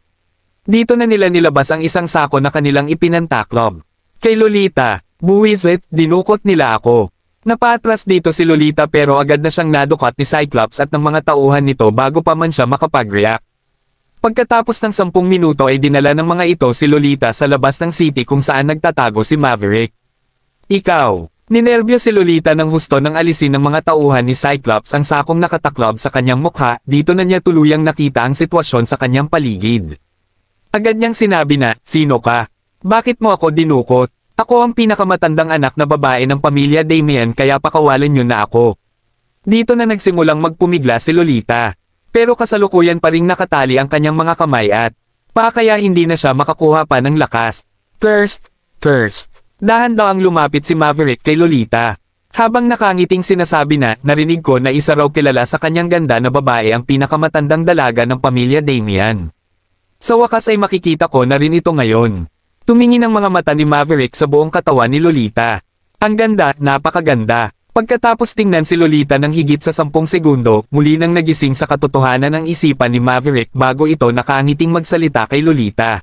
Speaker 1: Dito na nila nilabas ang isang sako na kanilang ipinantaklob. Kay Lolita, buwisit, dinukot nila ako. Napatras dito si Lolita pero agad na siyang nadukat ni Cyclops at ng mga tauhan nito bago pa man siya makapag-react. Pagkatapos ng 10 minuto ay dinala ng mga ito si Lolita sa labas ng city kung saan nagtatago si Maverick. Ikaw, ninerbyo si Lolita nang husto ng alisin ng mga tauhan ni Cyclops ang sakong nakataklob sa kanyang mukha, dito na niya tuluyang nakita ang sitwasyon sa kanyang paligid. Agad niyang sinabi na, sino ka? Bakit mo ako dinukot? Ako ang pinakamatandang anak na babae ng pamilya Damian kaya pakawalan niyo na ako. Dito na nagsimulang magpumigla si Lolita. Pero kasalukuyan pa ring nakatali ang kanyang mga kamay at pa kaya hindi na siya makakuha pa ng lakas. Cursed. Dahan-dahang lumapit si Maverick kay Lolita. Habang nakangiting sinasabi na, narinig ko na isa raw kilala sa kanyang ganda na babae ang pinakamatandang dalaga ng pamilya Damian. Sa wakas ay makikita ko na rin ito ngayon. Tumingin ang mga mata ni Maverick sa buong katawan ni Lolita. Ang ganda, napakaganda. Pagkatapos tingnan si Lolita ng higit sa 10 segundo, muli nang nagising sa katotohanan ng isipan ni Maverick bago ito nakangiting magsalita kay Lolita.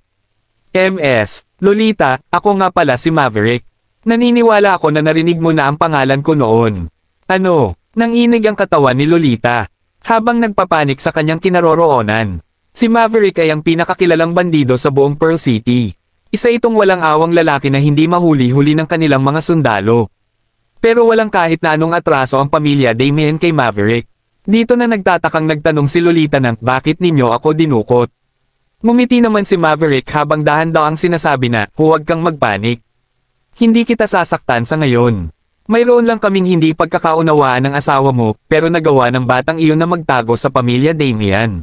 Speaker 1: MS, Lolita, ako nga pala si Maverick. Naniniwala ako na narinig mo na ang pangalan ko noon. Ano? Nanginig ang katawan ni Lolita. Habang nagpapanik sa kanyang kinaroroonan. Si Maverick ay ang pinakakilalang bandido sa buong Pearl City. Isa itong walang awang lalaki na hindi mahuli-huli ng kanilang mga sundalo. Pero walang kahit na anong atraso ang pamilya Damian kay Maverick. Dito na nagtatakang nagtanong si Lolita ng bakit ninyo ako dinukot. Ngumiti naman si Maverick habang dahan-dahang sinasabi na huwag kang magpanik. Hindi kita sasaktan sa ngayon. Mayroon lang kaming hindi pagkakaunawaan ng asawa mo pero nagawa ng batang iyon na magtago sa pamilya Damian.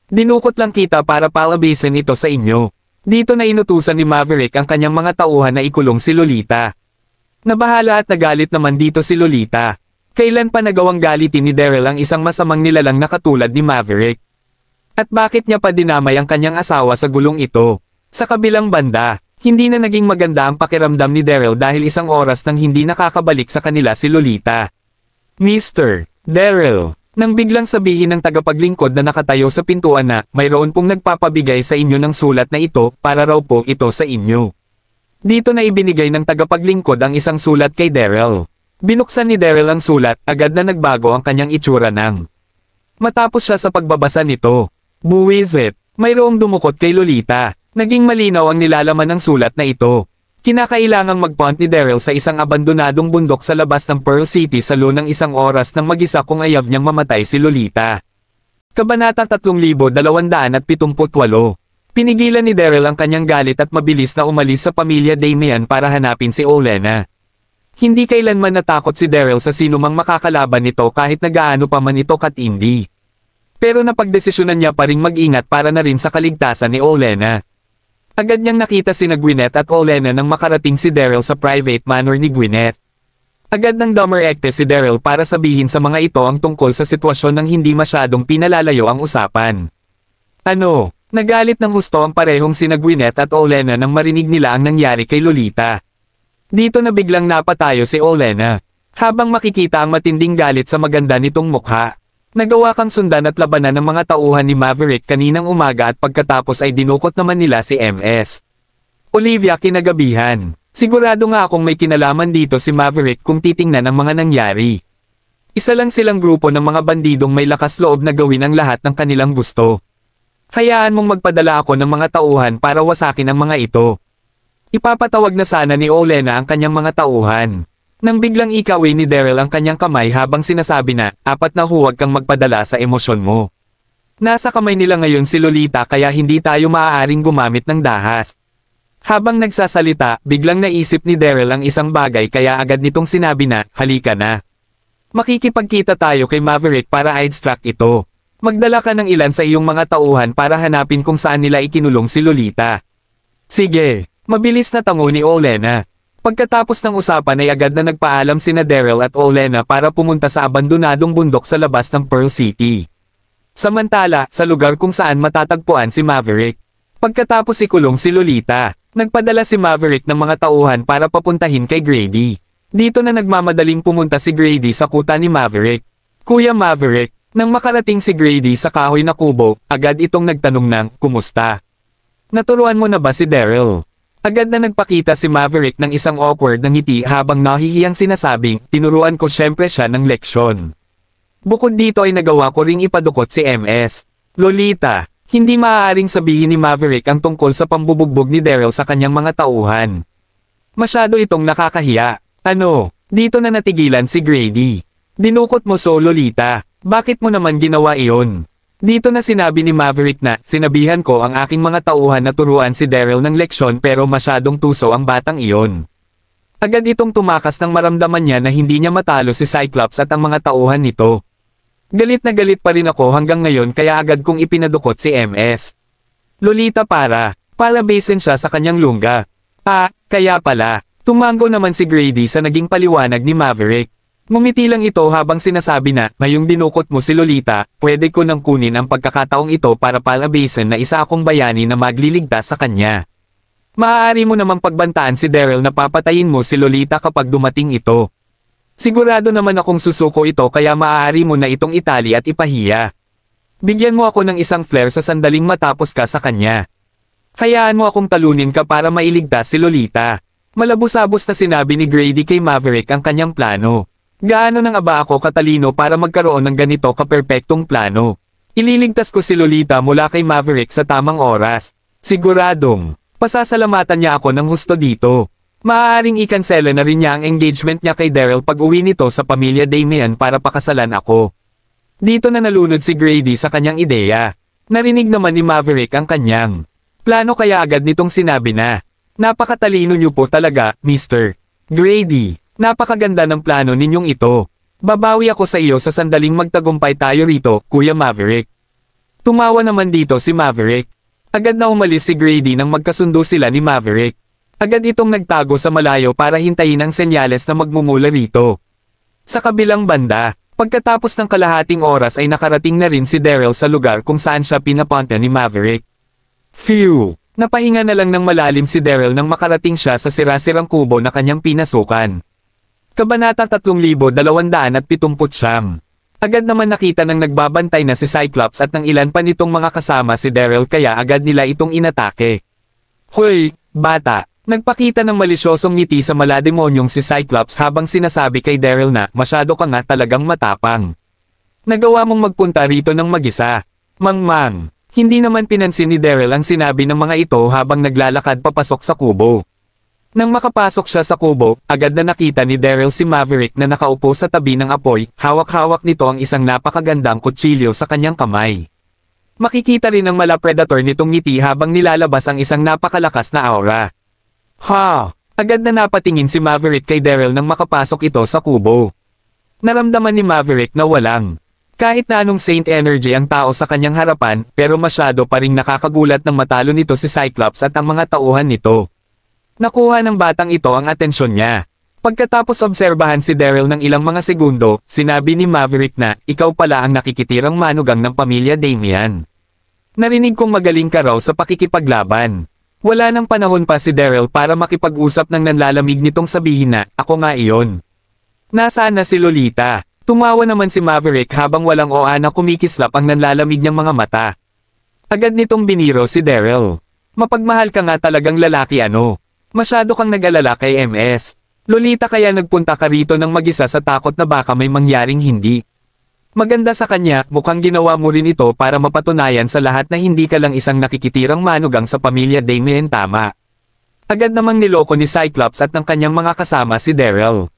Speaker 1: Dinukot lang kita para palabasin ito sa inyo. Dito na inutusan ni Maverick ang kanyang mga tauhan na ikulong si Lolita. Nabahala at nagalit naman dito si Lolita. Kailan pa nagawang galitin ni Daryl ang isang masamang nilalang na katulad ni Maverick? At bakit niya pa dinamay ang kanyang asawa sa gulong ito? Sa kabilang banda, hindi na naging maganda ang pakiramdam ni Daryl dahil isang oras nang hindi nakakabalik sa kanila si Lolita. Mr. Daryl. Nang biglang sabihin ng tagapaglingkod na nakatayo sa pintuan na, mayroon pong nagpapabigay sa inyo ng sulat na ito, para raw po ito sa inyo. Dito na ibinigay ng tagapaglingkod ang isang sulat kay Daryl. Binuksan ni Daryl ang sulat, agad na nagbago ang kanyang itsura nang. Matapos siya sa pagbabasa nito. Buwisit, mayroong dumukot kay Lolita. Naging malinaw ang nilalaman ng sulat na ito. Kinakailangang magpunt ni Daryl sa isang abandonadong bundok sa labas ng Pearl City sa loob ng isang oras nang mag-isa kung ayaw niyang mamatay si Lolita. Kabanata 3278. Pinigilan ni Daryl ang kanyang galit at mabilis na umalis sa pamilya Damian para hanapin si Olenna. Hindi kailanman natakot si Daryl sa sinumang makakalaban nito kahit nagaano pa man ito katindi. Pero napagdesisyonan niya pa ring mag-ingat para na rin sa kaligtasan ni Olenna. Agad niyang nakita sina Gwyneth at Olenna nang makarating si Daryl sa private manor ni Gwyneth. Agad nang dumirekte si Daryl para sabihin sa mga ito ang tungkol sa sitwasyon nang hindi masyadong pinalalayo ang usapan. Ano? Nagalit ng husto ang parehong sina Gwyneth at Olenna nang marinig nila ang nangyari kay Lolita. Dito na biglang napatayo si Olenna. Habang makikita ang matinding galit sa maganda nitong mukha. Nagawa kang sundan at labanan ng mga tauhan ni Maverick kaninang umaga at pagkatapos ay dinukot naman nila si MS. Olivia kinagabihan. Sigurado nga akong may kinalaman dito si Maverick kung titingnan ang mga nangyari. Isa lang silang grupo ng mga bandidong may lakas loob na gawin ang lahat ng kanilang gusto. Hayaan mong magpadala ako ng mga tauhan para wasakin ang mga ito. Ipapatawag na sana ni Olenna ang kanyang mga tauhan. Nang biglang ikawin ni Daryl ang kanyang kamay habang sinasabi na, apat na huwag kang magpadala sa emosyon mo. Nasa kamay nila ngayon si Lolita kaya hindi tayo maaaring gumamit ng dahas. Habang nagsasalita, biglang naisip ni Daryl ang isang bagay kaya agad nitong sinabi na, halika na. Makikipagkita tayo kay Maverick para i-extract ito. Magdala ka ng ilan sa iyong mga tauhan para hanapin kung saan nila ikinulong si Lolita. Sige. Mabilis na tango ni Olenna. Pagkatapos ng usapan ay agad na nagpaalam sina Daryl at Olenna para pumunta sa abandonadong bundok sa labas ng Pearl City. Samantala, sa lugar kung saan matatagpuan si Maverick. Pagkatapos ikulong si Lolita, nagpadala si Maverick ng mga tauhan para papuntahin kay Grady. Dito na nagmamadaling pumunta si Grady sa kuta ni Maverick. Kuya Maverick, nang makarating si Grady sa kahoy na kubo, agad itong nagtanong ng, "Kumusta? Naturuan mo na ba si Daryl?" Agad na nagpakita si Maverick ng isang awkward na ngiti habang nahihiyang sinasabing, "Tinuruan ko syempre siya ng leksyon. Bukod dito ay nagawa ko ring ipadukot si MS. Lolita, hindi maaaring sabihin ni Maverick ang tungkol sa pambubugbog ni Daryl sa kanyang mga tauhan. Masyado itong nakakahiya. Ano, dito na natigilan si Grady. Dinukot mo so Lolita, bakit mo naman ginawa iyon?" Dito na sinabi ni Maverick na, "Sinabihan ko ang aking mga tauhan na turuan si Daryl ng leksyon pero masyadong tuso ang batang iyon." Agad itong tumakas nang maramdaman niya na hindi niya matalo si Cyclops at ang mga tauhan nito. "Galit na galit pa rin ako hanggang ngayon kaya agad kong ipinadukot si MS. Lolita para basin siya sa kanyang lungga." Kaya pala. Tumango naman si Grady sa naging paliwanag ni Maverick. Ngumiti lang ito habang sinasabi na, "Ngayong dinukot mo si Lolita, pwede ko nang kunin ang pagkakataong ito para palabasin na isa akong bayani na magliligtas sa kanya. Maaari mo namang pagbantaan si Daryl na papatayin mo si Lolita kapag dumating ito. Sigurado naman akong susuko ito kaya maaari mo na itong itali at ipahiya. Bigyan mo ako ng isang flare sa sandaling matapos ka sa kanya. Hayaan mo akong talunin ka para mailigtas si Lolita." Malabos-abos na sinabi ni Grady kay Maverick ang kanyang plano. "Gaano nang aba ako katalino para magkaroon ng ganito kaperpektong plano? Ililigtas ko si Lolita mula kay Maverick sa tamang oras. Siguradong, pasasalamatan niya ako ng husto dito. Maaaring ikansela na rin niya ang engagement niya kay Daryl pag uwi nito sa pamilya Damian para pakasalan ako." Dito na nalunod si Grady sa kanyang ideya. Narinig naman ni Maverick ang kanyang plano kaya agad nitong sinabi na, "Napakatalino niyo po talaga, Mr. Grady. Napakaganda ng plano ninyong ito. Babawi ako sa iyo sa sandaling magtagumpay tayo rito, Kuya Maverick." Tumawa naman dito si Maverick. Agad na umalis si Grady nang magkasundo sila ni Maverick. Agad itong nagtago sa malayo para hintayin ang senyales na magmumula rito. Sa kabilang banda, pagkatapos ng kalahating oras ay nakarating na rin si Daryl sa lugar kung saan siya pinapunta ni Maverick. Phew! Napahinga na lang ng malalim si Daryl nang makarating siya sa sira-sirang kubo na kanyang pinasukan. Kabanata 3279. Agad naman nakita ng nagbabantay na si Cyclops at ng ilan pa nitong mga kasama si Daryl kaya agad nila itong inatake. "Hoy, bata!" Nagpakita ng malisyosong ngiti sa malademonyong si Cyclops habang sinasabi kay Daryl na, "Masyado ka nga talagang matapang. Nagawa mong magpunta rito ng mag-isa. Mangmang." Hindi naman pinansin ni Daryl ang sinabi ng mga ito habang naglalakad papasok sa kubo. Nang makapasok siya sa kubo, agad na nakita ni Daryl si Maverick na nakaupo sa tabi ng apoy, hawak-hawak nito ang isang napakagandang kutsilyo sa kanyang kamay. Makikita rin ang mala predator nitong ngiti habang nilalabas ang isang napakalakas na aura. Agad na napatingin si Maverick kay Daryl nang makapasok ito sa kubo. Naramdaman ni Maverick na walang kahit na anong Saint Energy ang tao sa kanyang harapan, pero masyado pa ring nakakagulat nang matalo nito si Cyclops at ang mga tauhan nito. Nakuha ng batang ito ang atensyon niya. Pagkatapos obserbahan si Daryl ng ilang mga segundo, sinabi ni Maverick na, "Ikaw pala ang nakikitirang manugang ng pamilya Damian. Narinig kong magaling ka raw sa pakikipaglaban." Wala nang panahon pa si Daryl para makipag-usap ng nanlalamig nitong sabihin na, "Ako nga iyon." Nasaan na si Lolita? Tumawa naman si Maverick habang walang oa na kumikislap ang nanlalamig niyang mga mata. Agad nitong biniro si Daryl. "Mapagmahal ka nga talagang lalaki ano. Masyado kang nag-alala kay MS. Lolita kaya nagpunta ka rito ng mag-isa sa takot na baka may mangyaring hindi maganda sa kanya, mukhang ginawa mo rin ito para mapatunayan sa lahat na hindi ka lang isang nakikitirang manugang sa pamilya Damian tama." Agad namang niloko ni Cyclops at ng kanyang mga kasama si Daryl.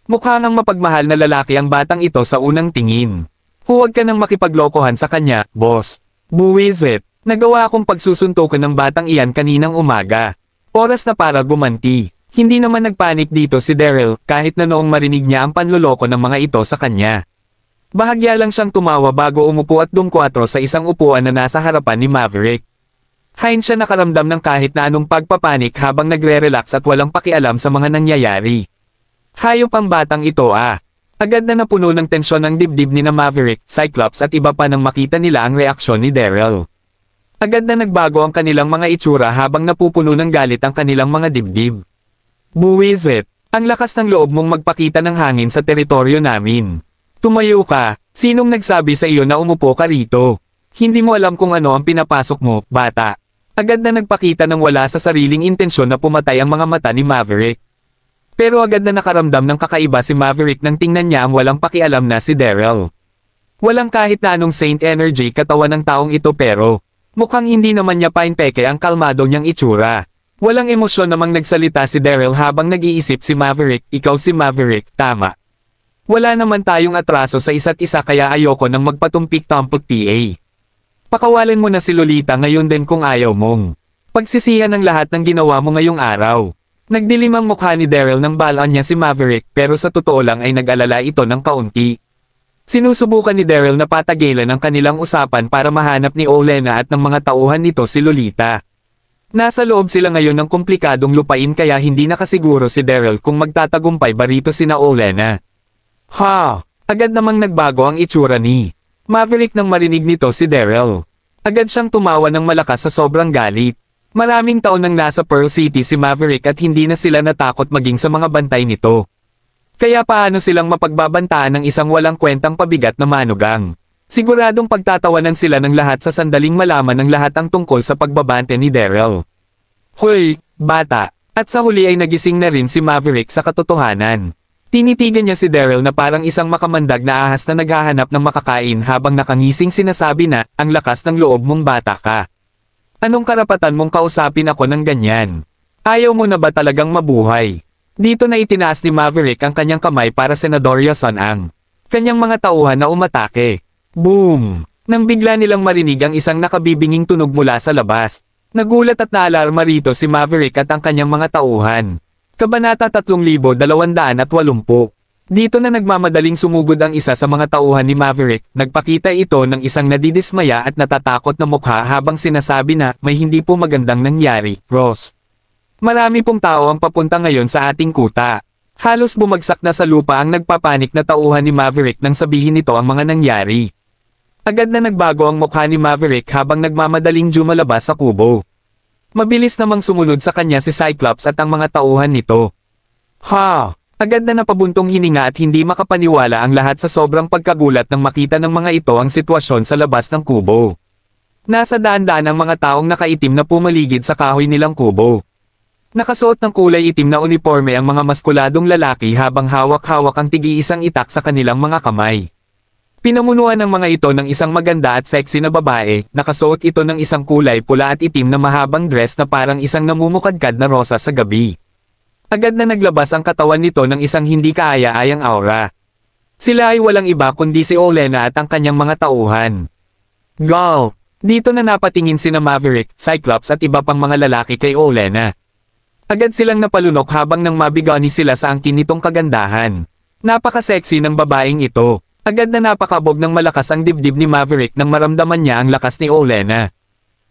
Speaker 1: Mukha ngang mapagmahal na lalaki ang batang ito sa unang tingin. "Huwag ka nang makipaglokohan sa kanya, boss. Buwisit. Nagawa akong pagsusuntukan ng batang iyan kaninang umaga. Oras na para gumanti." Hindi naman nagpanik dito si Daryl kahit na noong marinig niya ang panloloko ng mga ito sa kanya. Bahagya lang siyang tumawa bago umupo at dumkwatro sa isang upuan na nasa harapan ni Maverick. Hines siya nakaramdam ng kahit na anong pagpapanik habang nagre-relax at walang pakialam sa mga nangyayari. Hayop ang batang ito ah. Agad na napuno ng tensyon ang dibdib ni na Maverick, Cyclops at iba pa nang makita nila ang reaksyon ni Daryl. Agad na nagbago ang kanilang mga itsura habang napupuno ng galit ang kanilang mga dibdib. Buwisit, ang lakas ng loob mong magpakita ng hangin sa teritoryo namin. Tumayo ka, sinong nagsabi sa iyo na umupo ka rito? Hindi mo alam kung ano ang pinapasok mo, bata. Agad na nagpakita ng wala sa sariling intensyon na pumatay ang mga mata ni Maverick. Pero agad na nakaramdam ng kakaiba si Maverick nang tingnan niya ang walang pakialam na si Daryl. Walang kahit na anong saint energy katawan ng taong ito pero mukhang hindi naman niya painpeke ang kalmado niyang itsura. Walang emosyon namang nagsalita si Daryl habang nag-iisip si Maverick, ikaw si Maverick, tama. Wala naman tayong atraso sa isa't isa kaya ayoko nang magpatumpik-tampok PA. Pakawalan mo na si Lolita ngayon din kung ayaw mong pagsisihan ng lahat ng ginawa mo ngayong araw. Nagdilim ang mukha ni Daryl nang balaan niya si Maverick pero sa totoo lang ay nag-alala ito ng kaunti. Sinusubukan ni Daryl na patagilan ang kanilang usapan para mahanap ni Olenna at ng mga tauhan nito si Lolita. Nasa loob sila ngayon ng komplikadong lupain kaya hindi nakasiguro si Daryl kung magtatagumpay ba rito sina Olenna. Ha! Agad namang nagbago ang itsura ni Maverick nang marinig nito si Daryl. Agad siyang tumawa ng malakas sa sobrang galit. Maraming taon nang nasa Pearl City si Maverick at hindi na sila natakot maging sa mga bantay nito. Kaya paano silang mapagbabantaan ng isang walang kwentang pabigat na manugang? Siguradong pagtatawanan sila ng lahat sa sandaling malaman ng lahat ang tungkol sa pagbabante ni Daryl. Hoy, bata! At sa huli ay nagising na rin si Maverick sa katotohanan. Tinitigan niya si Daryl na parang isang makamandag na ahas na naghahanap ng makakain habang nakangising sinasabi na, ang lakas ng loob mong bata ka. Anong karapatan mong kausapin ako ng ganyan? Ayaw mo na ba talagang mabuhay? Dito na itinaas ni Maverick ang kanyang kamay para Senador Yason ang kanyang mga tauhan na umatake. Boom! Nang bigla nilang marinig ang isang nakabibinging tunog mula sa labas. Nagulat at naalarma rito si Maverick at ang kanyang mga tauhan. Kabanata 3280. Dito na nagmamadaling sumugod ang isa sa mga tauhan ni Maverick, nagpakita ito ng isang nadidismaya at natatakot na mukha habang sinasabi na, may hindi po magandang nangyari, Ross. Marami pong tao ang papunta ngayon sa ating kuta. Halos bumagsak na sa lupa ang nagpapanik na tauhan ni Maverick nang sabihin nito ang mga nangyari. Agad na nagbago ang mukha ni Maverick habang nagmamadaling jumalabas sa kubo. Mabilis namang sumunod sa kanya si Cyclops at ang mga tauhan nito. Ha! Agad na napabuntong hininga at hindi makapaniwala ang lahat sa sobrang pagkagulat nang makita ng mga ito ang sitwasyon sa labas ng kubo. Nasa daan-daan ang mga taong nakaitim na pumaligid sa kahoy nilang kubo. Nakasuot ng kulay itim na uniforme ang mga maskuladong lalaki habang hawak-hawak ang tigi-isang itak sa kanilang mga kamay. Pinamunuan ng mga ito ng isang maganda at sexy na babae, nakasuot ito ng isang kulay pula at itim na mahabang dress na parang isang namumukadkad na rosa sa gabi. Agad na naglabas ang katawan nito ng isang hindi kaaya-ayang aura. Sila ay walang iba kundi si Olenna at ang kanyang mga tauhan. Gulp! Dito na napatingin sina Maverick, Cyclops at iba pang mga lalaki kay Olenna. Agad silang napalunok habang nang mabigani sila sa angkin nitong kagandahan. Napaka-sexy ng babaeng ito. Agad na napakabog ng malakas ang dibdib ni Maverick nang maramdaman niya ang lakas ni Olenna.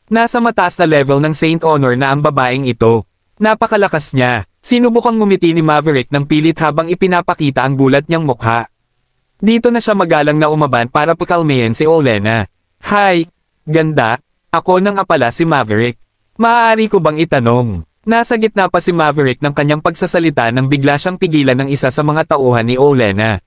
Speaker 1: Nasa mataas na level ng Saint Honor na ang babaeng ito. Napakalakas niya. Sinubukang ngumiti ni Maverick ng pilit habang ipinapakita ang gulat niyang mukha. Dito na siya magalang na umaban para pakalmayan si Olenna. Hi! Ganda! Ako nang apala si Maverick. Maaari ko bang itanong? Nasa gitna pa si Maverick ng kanyang pagsasalita nang bigla siyang pigilan ng isa sa mga tauhan ni Olenna.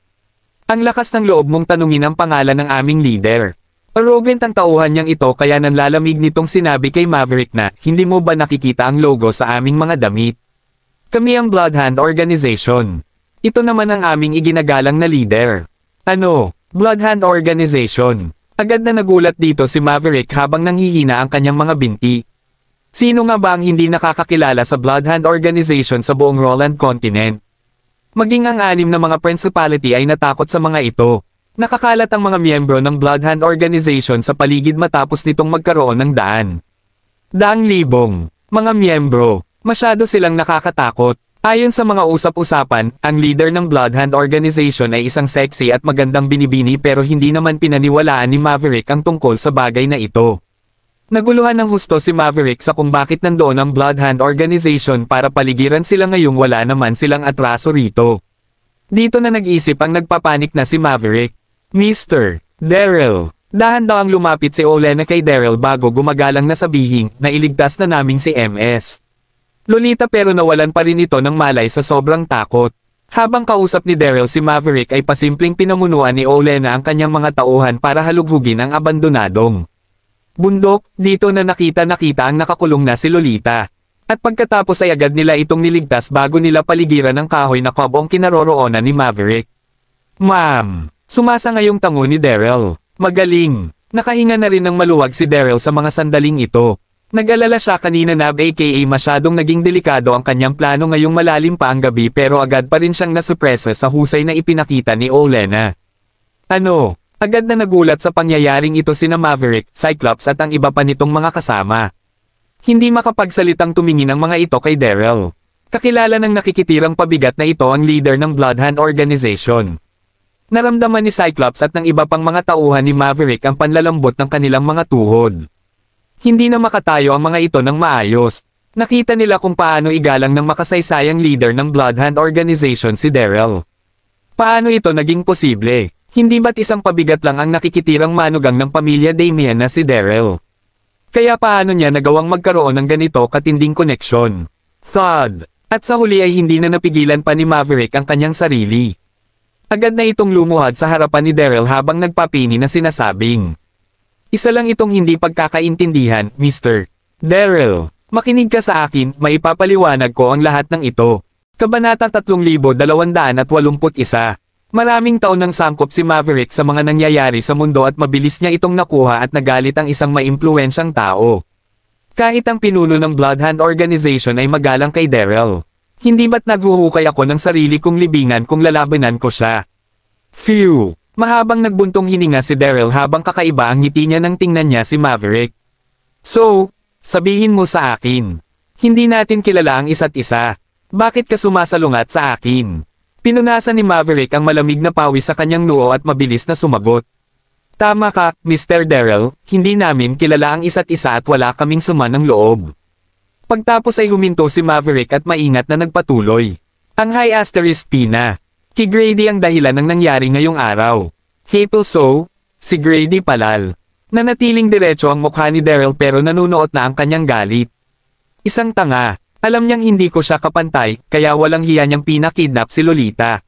Speaker 1: Ang lakas ng loob mong tanungin ang pangalan ng aming leader. Arrogant ang tauhan niyang ito kaya nanlalamig nitong sinabi kay Maverick na, hindi mo ba nakikita ang logo sa aming mga damit? Kami ang Bloodhound Organization. Ito naman ang aming iginagalang na leader. Ano? Bloodhound Organization. Agad na nagulat dito si Maverick habang nanghihina ang kanyang mga binti. Sino nga ba ang hindi nakakakilala sa Bloodhound Organization sa buong Roland Continent? Maging ang 6 na mga principality ay natakot sa mga ito. Nakakalat ang mga miyembro ng Bloodhound Organization sa paligid matapos nitong magkaroon ng daan. Daang libong. Mga miyembro. Masyado silang nakakatakot. Ayon sa mga usap-usapan, ang leader ng Bloodhound Organization ay isang sexy at magandang binibini pero hindi naman pinaniwalaan ni Maverick ang tungkol sa bagay na ito. Naguluhan ng husto si Maverick sa kung bakit nandoon ang Bloodhound Organization para paligiran sila ngayong wala naman silang atraso rito. Dito na nag-isip ang nagpapanik na si Maverick. Mr. Daryl. Dahan-dahang lumapit si Olenna kay Daryl bago gumagalang na sabihin na iligtas na naming si MS. Lolita pero nawalan pa rin ito ng malay sa sobrang takot. Habang kausap ni Daryl si Maverick ay pasimpleng pinamunuan ni Olenna ang kanyang mga tauhan para halughugin ang abandonadong bundok. Dito na nakita ang nakakulong na si Lolita. At pagkatapos ay agad nila itong niligtas bago nila paligiran ng kahoy na kabong kinaroroonan ni Maverick. Ma'am! Sumasa ngayong tango ni Daryl. Magaling! Nakahinga na rin ng maluwag si Daryl sa mga sandaling ito. Nag-alala siya kanina na aka masyadong naging delikado ang kanyang plano ngayong malalim pa ang gabi pero agad pa rin siyang nasupresa sa husay na ipinakita ni Olenna. Ano? Agad na nagulat sa pangyayaring ito sina Maverick, Cyclops at ang iba pa nitong mga kasama. Hindi makapagsalitang tumingin ang mga ito kay Daryl. Kakilala ng nakikitirang pabigat na ito ang leader ng Bloodhound Organization. Naramdaman ni Cyclops at ng iba pang mga tauhan ni Maverick ang panlalambot ng kanilang mga tuhod. Hindi na makatayo ang mga ito ng maayos. Nakita nila kung paano igalang ng makasaysayang leader ng Bloodhound Organization si Daryl. Paano ito naging posible? Hindi ba't isang pabigat lang ang nakikitirang manugang ng pamilya Damian na si Daryl? Kaya paano niya nagawang magkaroon ng ganito katinding koneksyon? Thud! At sa huli ay hindi na napigilan pa ni Maverick ang kanyang sarili. Agad na itong lumuhad sa harapan ni Daryl habang nagpapini na sinasabing, isa lang itong hindi pagkakaintindihan, Mr. Daryl. Makinig ka sa akin, maipapaliwanag ko ang lahat ng ito. Kabanata 3281. Maraming taon nang sangkop si Maverick sa mga nangyayari sa mundo at mabilis niya itong nakuha at nagalit ang isang maimpluwensyang tao. Kahit ang pinuno ng Bloodhound Organization ay magalang kay Daryl. Hindi ba't naghuhukay ako ng sarili kong libingan kung lalabanan ko siya? Phew! Mahabang nagbuntong hininga si Daryl habang kakaiba ang ngiti niya nang tingnan niya si Maverick. So, sabihin mo sa akin. Hindi natin kilala ang isa't isa. Bakit ka sumasalungat sa akin? Pinunasan ni Maverick ang malamig na pawis sa kanyang noo at mabilis na sumagot. Tama ka, Mr. Daryl, hindi namin kilala ang isa't isa at wala kaming sama ng loob. Pagtapos ay huminto si Maverick at maingat na nagpatuloy. Ang high asterisk P na. Kay Grady ang dahilan ng nangyari ngayong araw. Hateful so, si Grady palal. Nanatiling diretso ang mukha ni Daryl pero nanunuot na ang kanyang galit. Isang tanga. Alam niyang hindi ko siya kapantay, kaya walang hiya niyang pinakidnap si Lolita.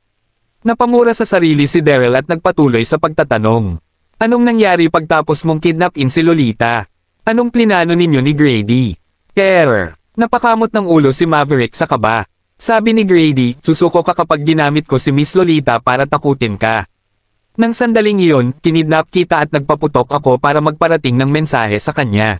Speaker 1: Napamura sa sarili si Daryl at nagpatuloy sa pagtatanong. Anong nangyari pagtapos mong kidnapin si Lolita? Anong plinano ninyo ni Grady? Error. Napakamot ng ulo si Maverick sa kaba. Sabi ni Grady, susuko ka kapag ginamit ko si Miss Lolita para takutin ka. Nang sandaling iyon, kinidnap kita at nagpaputok ako para magparating ng mensahe sa kanya.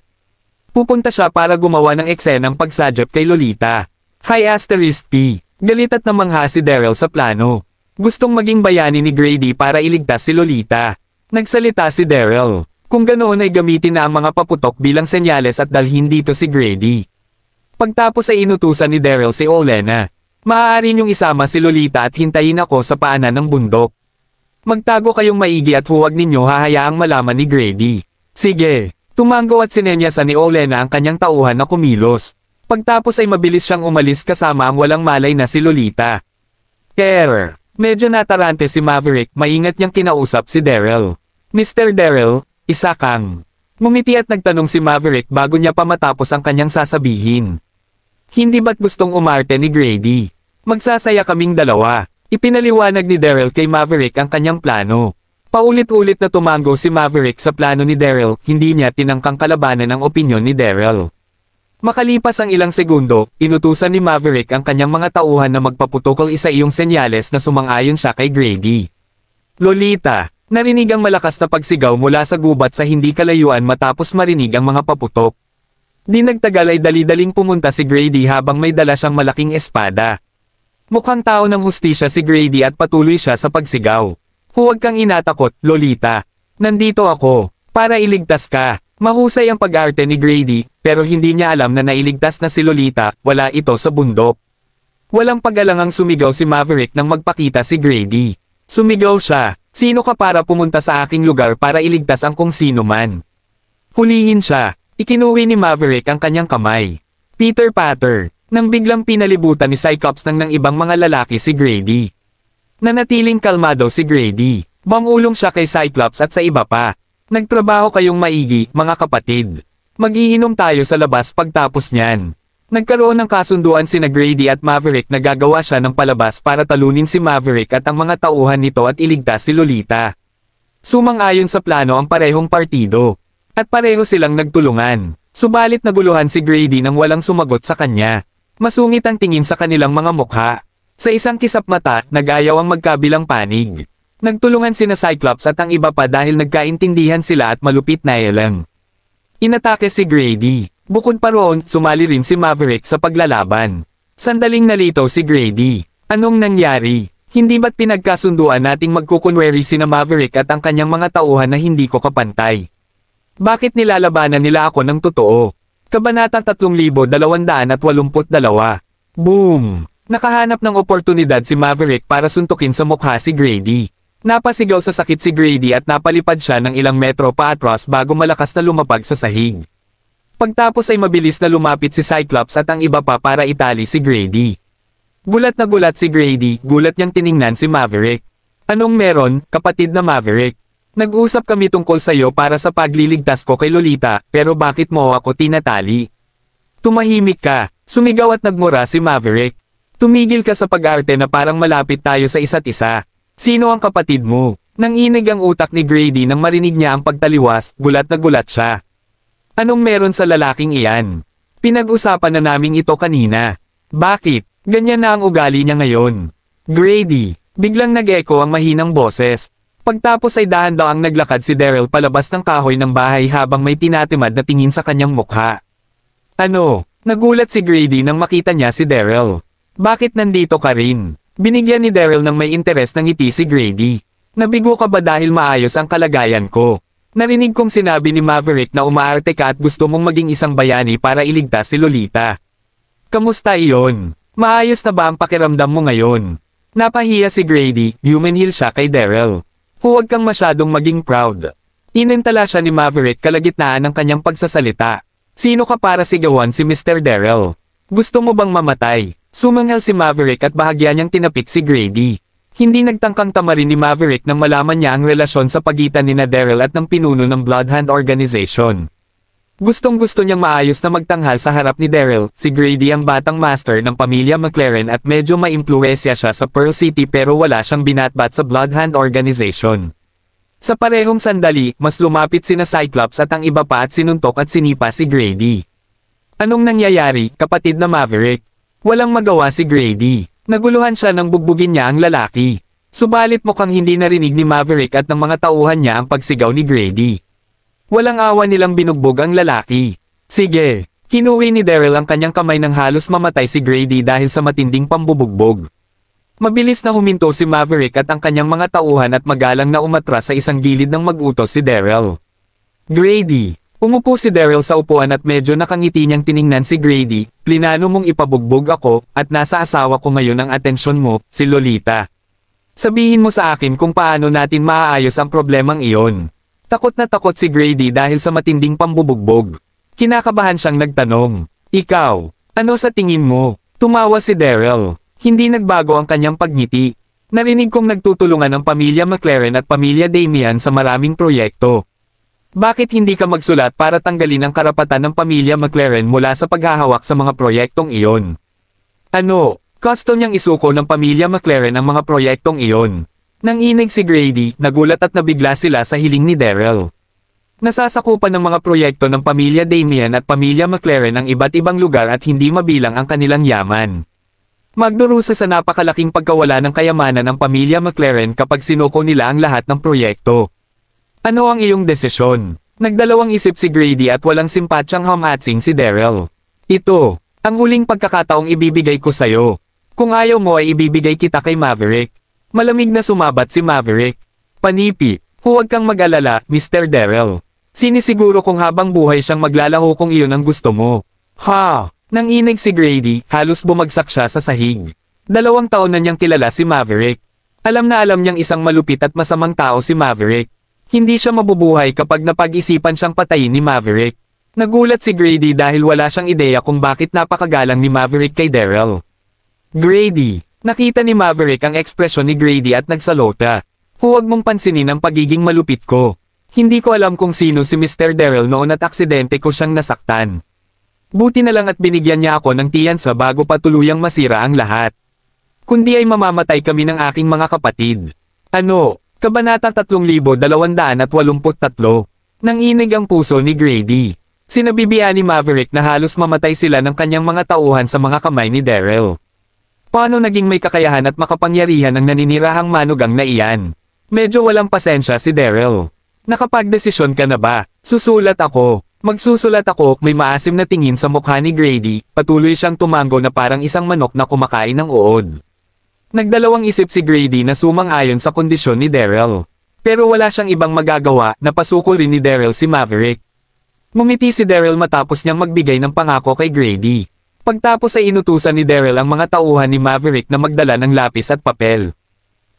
Speaker 1: Pupunta siya para gumawa ng eksenang pagsadyap kay Lolita. High asterisk P. Galit at namangha si Daryl sa plano. Gustong maging bayani ni Grady para iligtas si Lolita. Nagsalita si Daryl. Kung ganoon ay gamitin na ang mga paputok bilang senyales at dalhin dito si Grady. Pagtapos ay inutusan ni Daryl si Olenna. Maaari niyong isama si Lolita at hintayin ako sa paanan ng bundok. Magtago kayong maigi at huwag ninyo hahayaang malaman ni Grady. Sige. Tumango at sinenyasan ni Olenna ang kanyang tauhan na kumilos. Pagtapos ay mabilis siyang umalis kasama ang walang malay na si Lolita. Error. Medyo natarante si Maverick, maingat niyang kinausap si Daryl. Mr. Daryl, isa kang. Ngumiti at nagtanong si Maverick bago niya pa matapos ang kanyang sasabihin. Hindi ba't gustong umarte ni Grady? Magsasaya kaming dalawa. Ipinaliwanag ni Daryl kay Maverick ang kanyang plano. Paulit-ulit na tumango si Maverick sa plano ni Daryl, hindi niya tinangkang kalabanan ang opinyon ni Daryl. Makalipas ang ilang segundo, inutusan ni Maverick ang kanyang mga tauhan na magpaputokol isa iyong senyales na sumang-ayon siya kay Grady. Lolita, narinig ang malakas na pagsigaw mula sa gubat sa hindi kalayuan matapos marinig ang mga paputok. Di nagtagal ay dali-daling pumunta si Grady habang may dala siyang malaking espada. Mukhang tao ng hustisya si Grady at patuloy siya sa pagsigaw. Huwag kang inatakot, Lolita. Nandito ako, para iligtas ka. Mahusay ang pag-arte ni Grady, pero hindi niya alam na nailigtas na si Lolita, wala ito sa bundok. Walang pag-alangang sumigaw si Maverick nang magpakita si Grady. Sumigaw siya, sino ka para pumunta sa aking lugar para iligtas ang kung sino man? Hulihin siya. Ikinuwi ni Maverick ang kanyang kamay. Peter Patter, nang biglang pinalibutan ni Cyclops ng ibang mga lalaki si Grady. Nanatiling kalmado si Grady. Mangulong siya kay Cyclops at sa iba pa. Nagtrabaho kayong maigi, mga kapatid. Mag-iinom tayo sa labas pagtapos niyan. Nagkaroon ng kasunduan sina Grady at Maverick na gagawa siya ng palabas para talunin si Maverick at ang mga tauhan nito at iligtas si Lolita. Sumang-ayon sa plano ang parehong partido. At pareho silang nagtulungan. Subalit naguluhan si Grady nang walang sumagot sa kanya. Masungit ang tingin sa kanilang mga mukha. Sa isang kisap mata, nagayaw ang magkabilang panig. Nagtulungan sina Cyclops at ang iba pa dahil nagkaintindihan sila at malupit na elang. Inatake si Grady. Bukod pa roon, sumali rin si Maverick sa paglalaban. Sandaling nalito si Grady. Anong nangyari? Hindi ba't pinagkasunduan nating magkukunwari sina Maverick at ang kanyang mga tauhan na hindi ko kapantay? Bakit nilalabanan nila ako ng totoo? Kabanata 3282. Boom! Nakahanap ng oportunidad si Maverick para suntukin sa mukha si Grady. Napasigaw sa sakit si Grady at napalipad siya ng ilang metro paatras bago malakas na lumapag sa sahig. Pagtapos ay mabilis na lumapit si Cyclops at ang iba pa para itali si Grady. Gulat na gulat si Grady, gulat niyang tiningnan si Maverick. Anong meron, kapatid na Maverick? Nag-usap kami tungkol sa'yo para sa pagliligtas ko kay Lolita, pero bakit mo ako tinatali? Tumahimik ka, sumigaw at nagmura si Maverick. Tumigil ka sa pag-arte na parang malapit tayo sa isa't isa. Sino ang kapatid mo? Nanginig ang utak ni Grady nang marinig niya ang pagtaliwas, gulat na gulat siya. Anong meron sa lalaking iyan? Pinag-usapan na namin ito kanina. Bakit? Ganyan na ang ugali niya ngayon. Grady, biglang nag-echo ang mahinang boses. Pagtapos ay dahan-daang naglakad si Daryl palabas ng kahoy ng bahay habang may tinatimad na tingin sa kanyang mukha. Ano? Nagulat si Grady nang makita niya si Daryl. Bakit nandito ka rin? Binigyan ni Daryl ng may interes ng ngiti si Grady. Nabigo ka ba dahil maayos ang kalagayan ko? Narinig kong sinabi ni Maverick na umaarte ka at gusto mong maging isang bayani para iligtas si Lolita. Kamusta iyon? Maayos na ba ang pakiramdam mo ngayon? Napahiya si Grady, huminhil siya kay Daryl. Huwag kang masyadong maging proud. Inintala siya ni Maverick kalagitnaan ng kanyang pagsasalita. Sino ka para sigawan si Mr. Daryl? Gusto mo bang mamatay? Sumanghal si Maverick at bahagya niyang tinapik si Grady. Hindi nagtangkang tamarin ni Maverick nang malaman niya ang relasyon sa pagitan ni Daryl at ng pinuno ng Bloodhound Organization. Gustong-gusto niyang maayos na magtanghal sa harap ni Daryl, si Grady ang batang master ng pamilya McLaren at medyo maimpluwensya siya sa Pearl City pero wala siyang binatbat sa Bloodhound Organization. Sa parehong sandali, mas lumapit sina Cyclops at ang iba pa at sinuntok at sinipa si Grady. Anong nangyayari, kapatid na Maverick? Walang magawa si Grady. Naguluhan siya nang bugbugin niya ang lalaki. Subalit mukhang hindi narinig ni Maverick at ng mga tauhan niya ang pagsigaw ni Grady. Walang awa nilang binugbog ang lalaki. Sige. Kinuwi ni Daryl ang kanyang kamay nang halos mamatay si Grady dahil sa matinding pambubugbog. Mabilis na huminto si Maverick at ang kanyang mga tauhan at magalang na umatras sa isang gilid ng mag-utos si Daryl. Grady. Umupo si Daryl sa upuan at medyo nakangiti niyang tiningnan si Grady. Plinano mong ipabugbog ako, at nasa asawa ko ngayon ang atensyon mo, si Lolita. Sabihin mo sa akin kung paano natin maaayos ang problemang iyon. Takot na takot si Grady dahil sa matinding pambubugbog. Kinakabahan siyang nagtanong. Ikaw, ano sa tingin mo? Tumawa si Daryl. Hindi nagbago ang kanyang pagngiti. Narinig kong nagtutulungan ang pamilya McLaren at pamilya Damian sa maraming proyekto. Bakit hindi ka magsulat para tanggalin ang karapatan ng pamilya McLaren mula sa paghahawak sa mga proyektong iyon? Ano? Gusto niyang isuko ng pamilya McLaren ang mga proyektong iyon. Nanginig si Grady, nagulat at nabigla sila sa hiling ni Daryl. Nasasakupan ng mga proyekto ng pamilya Damian at pamilya McLaren ang iba't ibang lugar at hindi mabilang ang kanilang yaman. Magdurusa sa napakalaking pagkawala ng kayamanan ng pamilya McLaren kapag sinuko nila ang lahat ng proyekto. Ano ang iyong desisyon? Nagdalawang isip si Grady at walang simpatsyang hamatsing si Daryl. Ito, ang huling pagkakataong ibibigay ko sa'yo. Kung ayaw mo ay ibibigay kita kay Maverick. Malamig na sumabat si Maverick. Panipi, huwag kang mag-alala, Mr. Daryl. Sinisiguro kong habang buhay siyang maglalaho kung iyon ang gusto mo. Ha! Nanginig si Grady, halos bumagsak siya sa sahig. 2 taon na niyang kilala si Maverick. Alam na alam niyang isang malupit at masamang tao si Maverick. Hindi siya mabubuhay kapag napag-isipan siyang patayin ni Maverick. Nagulat si Grady dahil wala siyang ideya kung bakit napakagalang ni Maverick kay Daryl. Grady. Nakita ni Maverick ang ekspresyon ni Grady at nagsalota. Huwag mong pansinin ang pagiging malupit ko. Hindi ko alam kung sino si Mr. Daryl noon at aksidente ko siyang nasaktan. Buti na lang at binigyan niya ako ng tiyansa bago pa tuluyang masira ang lahat. Kundi ay mamamatay kami ng aking mga kapatid. Ano? Kabanata 3283. Nanginig ang puso ni Grady. Sinabibian ni Maverick na halos mamatay sila ng kanyang mga tauhan sa mga kamay ni Daryl. Paano naging may kakayahan at makapangyarihan ang naninirahang manugang na iyan? Medyo walang pasensya si Daryl. Nakapagdesisyon ka na ba? Susulat ako. Magsusulat ako, may maasim na tingin sa mukha ni Grady, patuloy siyang tumango na parang isang manok na kumakain ng uod. Nagdalawang isip si Grady na sumang-ayon sa kondisyon ni Daryl. Pero wala siyang ibang magagawa, napasuko rin ni Daryl si Maverick. Ngumiti si Daryl matapos niyang magbigay ng pangako kay Grady. Pagtapos ay inutusan ni Daryl ang mga tauhan ni Maverick na magdala ng lapis at papel.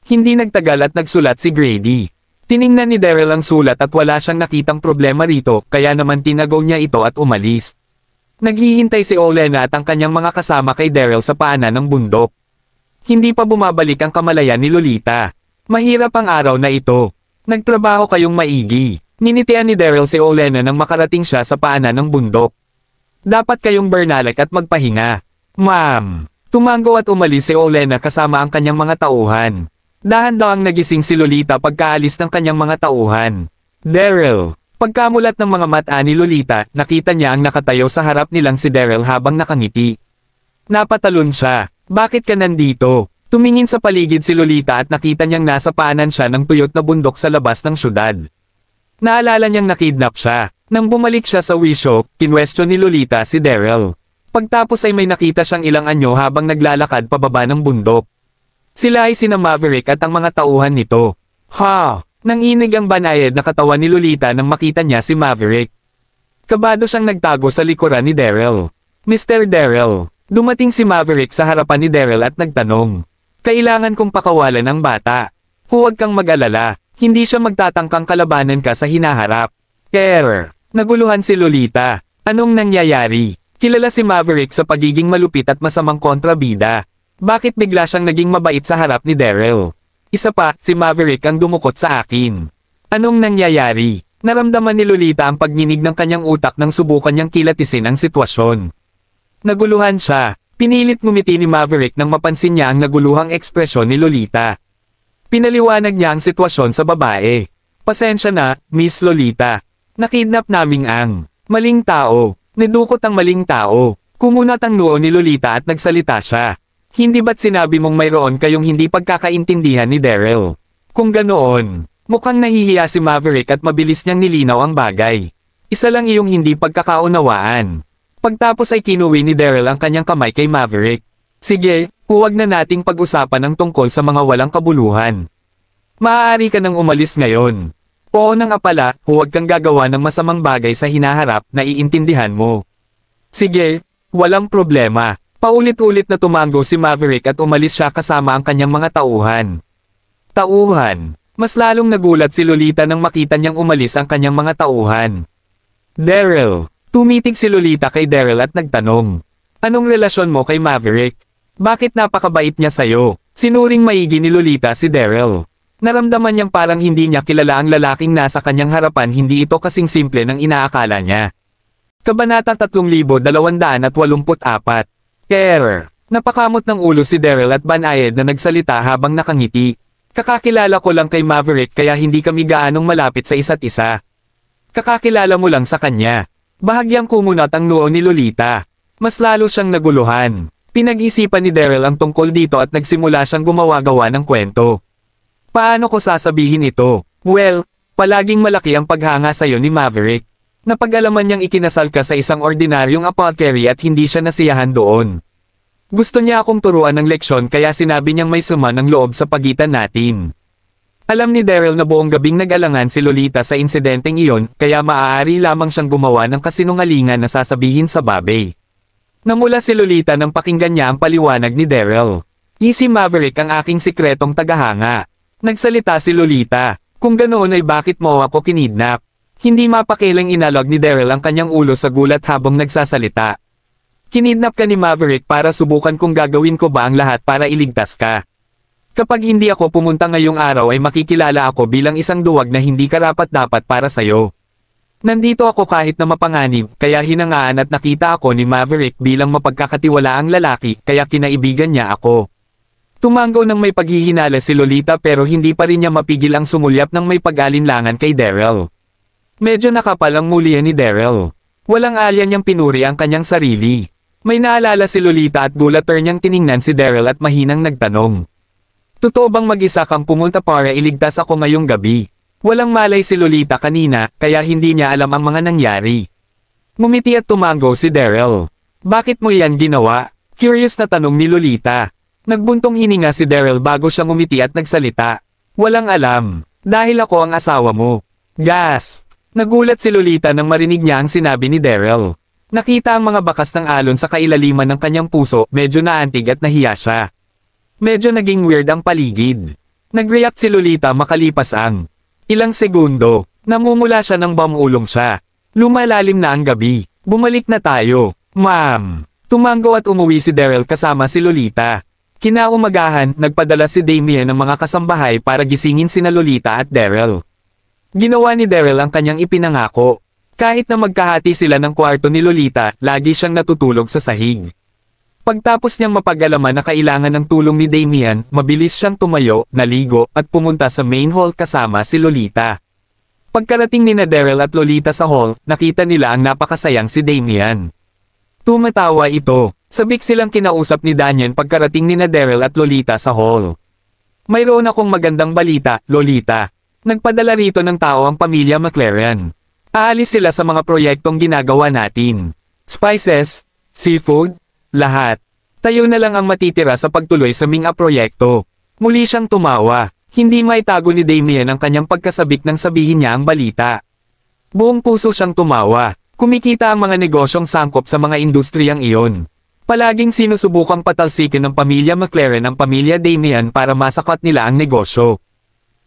Speaker 1: Hindi nagtagal at nagsulat si Grady. Tiningnan ni Daryl ang sulat at wala siyang nakitang problema rito, kaya naman tinagaw niya ito at umalis. Naghihintay si Olenna at ang kanyang mga kasama kay Daryl sa paanan ng bundok. Hindi pa bumabalik ang kamalayan ni Lolita. Mahirap ang araw na ito. Nagtrabaho kayong maigi. Ninitian ni Daryl si Olenna nang makarating siya sa paanan ng bundok. Dapat kayong bernalek at magpahinga. Ma'am. Tumango at umalis si Olenna kasama ang kanyang mga tauhan. Dahan-dahang nagising si Lolita pagkaalis ng kanyang mga tauhan. Daryl. Pagkamulat ng mga mata ni Lolita, nakita niya ang nakatayo sa harap nilang si Daryl habang nakangiti. Napatalon siya. Bakit ka nandito? Tumingin sa paligid si Lolita at nakita niyang nasa paanan siya ng tuyot na bundok sa labas ng syudad. Naalala niyang nakidnap siya. Nang bumalik siya sa wisyo, kinwestiyon ni Lolita si Daryl. Pagtapos ay may nakita siyang ilang anyo habang naglalakad pababa ng bundok. Sila ay sina Maverick at ang mga tauhan nito. Ha! Nanginig ang banayad na katawan ni Lolita nang makita niya si Maverick. Kabado siyang nagtago sa likuran ni Daryl. Mr. Daryl. Dumating si Maverick sa harapan ni Daryl at nagtanong. Kailangan kong pakawalan ang bata. Huwag kang mag-alala. Hindi siya magtatangkang kalabanan ka sa hinaharap. Kerr. Naguluhan si Lolita. Anong nangyayari? Kilala si Maverick sa pagiging malupit at masamang kontrabida. Bakit bigla siyang naging mabait sa harap ni Daryl? Isa pa, si Maverick ang dumukot sa akin. Anong nangyayari? Naramdaman ni Lolita ang pagninig ng kanyang utak nang subukan niyang kilatisin ang sitwasyon. Naguluhan siya. Pinilit ngumiti ni Maverick nang mapansin niya ang naguluhang ekspresyon ni Lolita. Pinaliwanag niya ang sitwasyon sa babae. Pasensya na, Miss Lolita. Nakidnap naming ang maling tao. Nadukot ang maling tao. Kumunat ang noo ni Lolita at nagsalita siya. Hindi ba't sinabi mong mayroon kayong hindi pagkakaintindihan ni Daryl? Kung ganoon, mukhang nahihiya si Maverick at mabilis niyang nilinaw ang bagay. Isa lang iyong hindi pagkakaunawaan. Pagtapos ay kinuwi ni Daryl ang kanyang kamay kay Maverick. Sige, huwag na nating pag-usapan ang tungkol sa mga walang kabuluhan. Maaari ka nang umalis ngayon. Oo nang apala, huwag kang gagawa ng masamang bagay sa hinaharap na iintindihan mo. Sige, walang problema. Paulit-ulit na tumango si Maverick at umalis siya kasama ang kanyang mga tauhan. Tauhan. Mas lalong nagulat si Lolita nang makita niyang umalis ang kanyang mga tauhan. Daryl. Tumitig si Lolita kay Daryl at nagtanong. Anong relasyon mo kay Maverick? Bakit napakabait niya sa'yo? Sinuring maigi ni Lolita si Daryl. Naramdaman niyang parang hindi niya kilala ang lalaking nasa kanyang harapan, hindi ito kasing simple ng inaakala niya. Kabanata 3284. Kerr. Napakamot ng ulo si Daryl at banayad na nagsalita habang nakangiti. Kakakilala ko lang kay Maverick kaya hindi kami gaanong malapit sa isa't isa. Kakakilala mo lang sa kanya. Bahagyang kumunat ang noo ni Lolita. Mas lalo siyang naguluhan. Pinag-isipan ni Daryl ang tungkol dito at nagsimula siyang gumawa-gawa ng kwento. Paano ko sasabihin ito? Well, palaging malaki ang paghanga sa'yo ni Maverick. Napag-alaman niyang ikinasal ka sa isang ordinaryong apothecary at hindi siya nasiyahan doon. Gusto niya akong turuan ng leksyon kaya sinabi niyang may sama ng loob sa pagitan natin. Alam ni Daryl na buong gabing nag-alangan si Lolita sa insidenteng iyon, kaya maaari lamang siyang gumawa ng kasinungalingan na sasabihin sa babe. Namula si Lolita nang pakinggan niya ang paliwanag ni Daryl. Si Maverick ang aking sikretong tagahanga. Nagsalita si Lolita. Kung ganoon ay bakit mo ako kinidnap? Hindi mapakilang inalog ni Daryl ang kanyang ulo sa gulat habang nagsasalita. Kinidnap ka ni Maverick para subukan kung gagawin ko ba ang lahat para iligtas ka. Kapag hindi ako pumunta ngayong araw ay makikilala ako bilang isang duwag na hindi karapat-dapat para sayo. Nandito ako kahit na mapanganib, kaya hinangaan at nakita ako ni Maverick bilang mapagkakatiwalaang lalaki, kaya kinaibigan niya ako. Tumango ng may paghihinala si Lolita pero hindi pa rin niya mapigil ang sumulyap ng may pag-alinlangan kay Daryl. Medyo nakapal ang mulihan ni Daryl. Walang alya niyang pinuri ang kanyang sarili. May naalala si Lolita at gulater niyang tiningnan si Daryl at mahinang nagtanong. Totoo bang mag-isa kang pumunta para iligtas ako ngayong gabi? Walang malay si Lolita kanina, kaya hindi niya alam ang mga nangyari. Ngumiti at tumango si Daryl. Bakit mo yan ginawa? Curious na tanong ni Lolita. Nagbuntong hininga si Daryl bago siya ngumiti at nagsalita. Walang alam. Dahil ako ang asawa mo. Gas! Nagulat si Lolita nang marinig niya ang sinabi ni Daryl. Nakita ang mga bakas ng alon sa kailaliman ng kanyang puso, medyo naantig at nahiya siya. Medyo naging weird ang paligid. Nag-react si Lolita makalipas ang ilang segundo. Namumula siya ng bamulong siya. Lumalalim na ang gabi. Bumalik na tayo. Ma'am. Tumango at umuwi si Daryl kasama si Lolita. Kinaumagahan, nagpadala si Damien ng mga kasambahay para gisingin sina Lolita at Daryl. Ginawa ni Daryl ang kanyang ipinangako. Kahit na magkahati sila ng kwarto ni Lolita, lagi siyang natutulog sa sahig. Pagtapos niyang mapag-alaman na kailangan ng tulong ni Damien, mabilis siyang tumayo, naligo, at pumunta sa main hall kasama si Lolita. Pagkarating ni Daryl at Lolita sa hall, nakita nila ang napakasayang si Damien. Tumatawa ito. Sabik silang kinausap ni Damien pagkarating ni Daryl at Lolita sa hall. Mayroon akong magandang balita, Lolita. Nagpadala rito ng tao ang pamilya McLaren. Aalis sila sa mga proyektong ginagawa natin. Spices, seafood, lahat. Tayo na lang ang matitira sa pagtuloy sa mga proyekto. Muli siyang tumawa. Hindi maitago ni Damien ang kanyang pagkasabik nang sabihin niya ang balita. Buong puso siyang tumawa. Kumikita ang mga negosyong sangkop sa mga industriyang iyon. Palaging sinusubukang patalsikin ng pamilya McLaren ang pamilya Damien para masakat nila ang negosyo.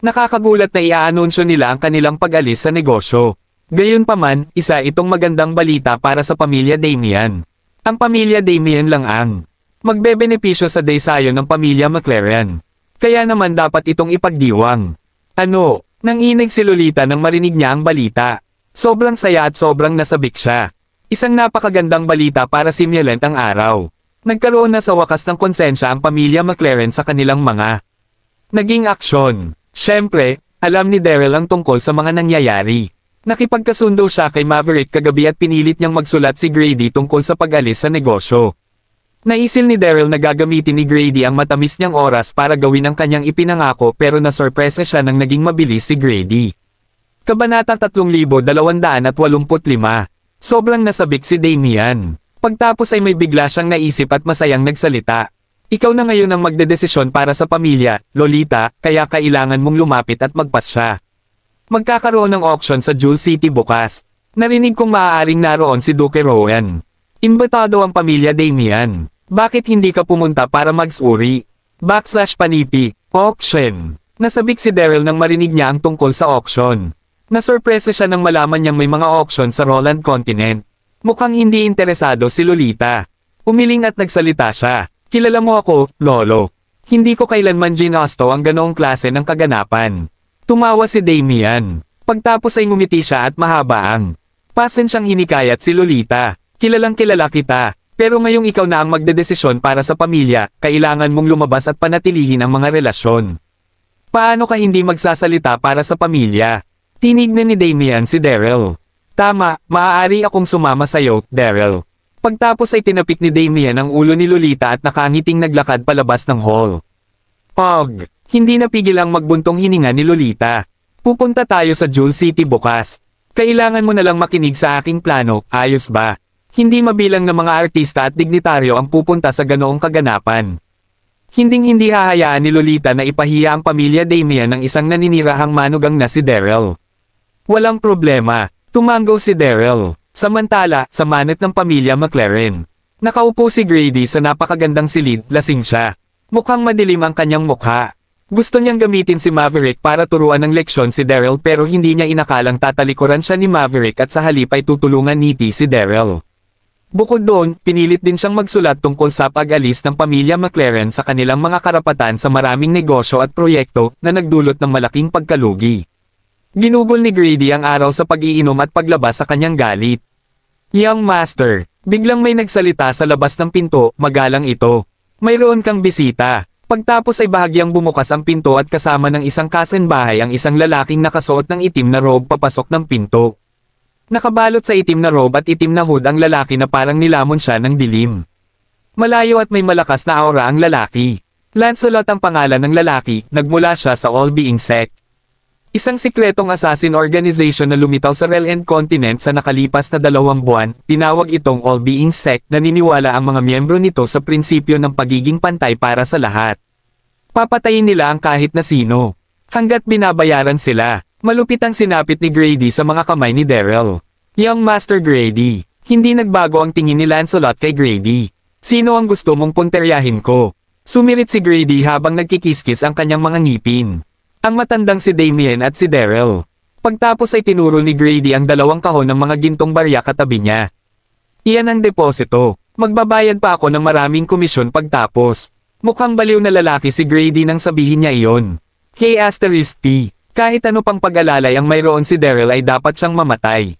Speaker 1: Nakakagulat na iaanunsyo nila ang kanilang pag-alis sa negosyo. Gayunpaman, isa itong magandang balita para sa pamilya Damien. Ang pamilya Damien lang ang magbebenepisyo sa daysayon ng pamilya McLaren. Kaya naman dapat itong ipagdiwang. Ano? Nanginig si Lolita nang marinig niya ang balita. Sobrang saya at sobrang nasabik siya. Isang napakagandang balita para simulant ang araw. Nagkaroon na sa wakas ng konsensya ang pamilya McLaren sa kanilang mga naging aksyon. Siyempre, alam ni Daryl ang tungkol sa mga nangyayari. Nakipagkasundo siya kay Maverick kagabi at pinilit niyang magsulat si Grady tungkol sa pag-alis sa negosyo. Naisil ni Daryl na gagamitin ni Grady ang matamis niyang oras para gawin ang kanyang ipinangako pero nasorpresa siya nang naging mabilis si Grady. Kabanata 3285. Sobrang nasabik si Damien. Pagtapos ay may bigla siyang naisip at masayang nagsalita. Ikaw na ngayon ang magdedesisyon para sa pamilya, Lolita, kaya kailangan mong lumapit at magpasya. Magkakaroon ng auction sa Jewel City bukas. Narinig kong maaaring naroon si Duke Rowan. Imbitado ang pamilya Damien. Bakit hindi ka pumunta para magsuri? /panipi, auction. Nasabik si Daryl nang marinig niya ang tungkol sa auction. Nasorpresa siya nang malaman niyang may mga auction sa Roland Continent. Mukhang hindi interesado si Lolita. Umiling at nagsalita siya. Kilala mo ako, Lolo. Hindi ko kailanman ginusto ang ganoong klase ng kaganapan. Tumawa si Damien. Pagtapos ay ngumiti siya at mahaba ang pasensyang hinikayat si Lolita. Kilalang kilala kita. Pero ngayong ikaw na ang magdedesisyon para sa pamilya, kailangan mong lumabas at panatilihin ang mga relasyon. Paano ka hindi magsasalita para sa pamilya? Tinignan ni Damien si Daryl. Tama, maaari akong sumama sa'yo, Daryl. Pagtapos ay tinapik ni Damien ang ulo ni Lolita at nakangiting naglakad palabas ng hall. Og, hindi napigil ang magbuntong hininga ni Lolita. Pupunta tayo sa Jewel City bukas. Kailangan mo na lang makinig sa aking plano, ayos ba? Hindi mabilang na mga artista at dignitaryo ang pupunta sa ganoong kaganapan. Hinding-hindi hahayaan ni Lolita na ipahiya ang pamilya Damien ng isang naninirahang manugang na si Daryl. Walang problema, tumango si Daryl. Samantala, sa manat ng pamilya McLaren. Nakaupo si Grady sa napakagandang silid, lasing siya. Mukhang madilim ang kanyang mukha. Gusto niyang gamitin si Maverick para turuan ng leksyon si Daryl pero hindi niya inakalang tatalikuran siya ni Maverick at sa halip ay tutulungan niti si Daryl. Bukod doon, pinilit din siyang magsulat tungkol sa pag-alis ng pamilya McLaren sa kanilang mga karapatan sa maraming negosyo at proyekto na nagdulot ng malaking pagkalugi. Ginugol ni Grady ang araw sa pag-iinom at paglabas sa kanyang galit. Young Master, biglang may nagsalita sa labas ng pinto, magalang ito. Mayroon kang bisita. Pagtapos ay bahagyang bumukas ang pinto at kasama ng isang kasambahay ang isang lalaking nakasuot ng itim na robe papasok ng pinto. Nakabalot sa itim na robe at itim na hood ang lalaki na parang nilamon siya ng dilim. Malayo at may malakas na aura ang lalaki. Lancelot ang pangalan ng lalaki, nagmula siya sa All-Being Sect. Isang sikretong assassin organization na lumitaw sa Rel and Continent sa nakalipas na 2 buwan, tinawag itong All-Being Sect. Naniniwala ang mga miyembro nito sa prinsipyo ng pagiging pantay para sa lahat. Papatayin nila ang kahit na sino. Hanggat binabayaran sila. Malupit ang sinapit ni Grady sa mga kamay ni Daryl. Young Master Grady, hindi nagbago ang tingin ni Lancelot kay Grady. Sino ang gusto mong punteryahin ko? Sumirit si Grady habang nagkikiskis ang kanyang mga ngipin. Ang matandang si Damien at si Daryl. Pagtapos ay tinuro ni Grady ang 2 kahon ng mga gintong barya katabi niya. Iyan ang deposito. Magbabayad pa ako ng maraming komisyon pagtapos. Mukhang baliw na lalaki si Grady nang sabihin niya iyon. Hey *P, kahit ano pang pag-alalay ang mayroon si Daryl ay dapat siyang mamatay.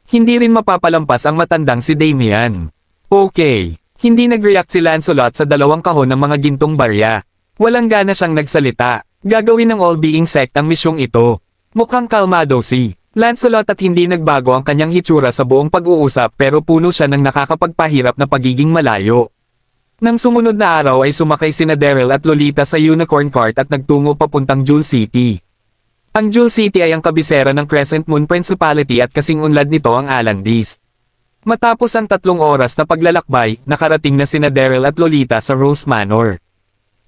Speaker 1: Hindi rin mapapalampas ang matandang si Damien. Okay, hindi nag-react si Lancelot sa 2 kahon ng mga gintong barya. Walang gana siyang nagsalita. Gagawin ng All-Being Sect ang misyong ito. Mukhang kalmado si Lancelot at hindi nagbago ang kanyang hitsura sa buong pag-uusap pero puno siya ng nakakapagpahirap na pagiging malayo. Nang sumunod na araw ay sumakay sina Daryl at Lolita sa unicorn cart at nagtungo papuntang Jewel City. Ang Jewel City ay ang kabisera ng Crescent Moon Principality at kasing unlad nito ang Alandis. Matapos ang 3 oras na paglalakbay, nakarating na sina Daryl at Lolita sa Rose Manor.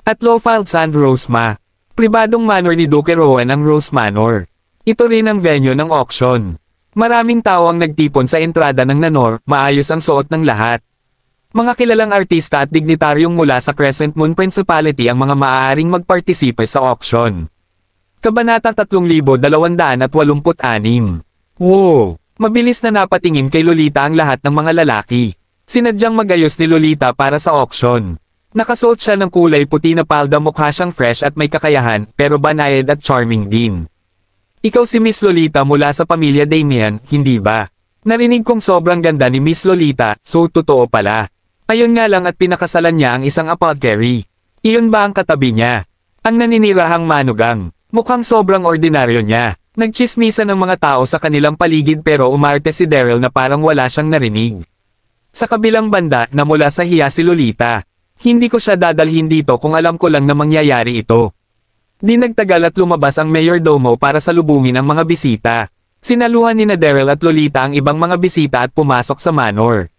Speaker 1: At Lowfield Sand Rose Ma. Pribadong manor ni Duke Rowan ang Rose Manor. Ito rin ang venue ng auction. Maraming tao ang nagtipon sa entrada ng Manor, maayos ang suot ng lahat. Mga kilalang artista at dignitaryong mula sa Crescent Moon Principality ang mga maaaring magpartisipe sa auction. Kabanata 3286. Wow! Mabilis na napatingin kay Lolita ang lahat ng mga lalaki. Sinadyang magayos ni Lolita para sa auction. Nakasuot siya ng kulay puti na palda, mukha siyang fresh at may kakayahan, pero banayad at charming din. Ikaw si Miss Lolita mula sa pamilya Damien, hindi ba? Narinig kong sobrang ganda ni Miss Lolita, so totoo pala. Ayun nga lang at pinakasalan niya ang isang apothecary. Iyon ba ang katabi niya? Ang naninirahang manugang. Mukhang sobrang ordinaryo niya. Nagchismisan ng mga tao sa kanilang paligid pero umarte si Daryl na parang wala siyang narinig. Sa kabilang banda, namula sa hiya si Lolita. Hindi ko siya dadalhin dito kung alam ko lang na mangyayari ito. Di nagtagal at lumabas ang mayordomo para salubungin ang mga bisita. Sinaluhan ni Daryl at Lolita ang ibang mga bisita at pumasok sa manor.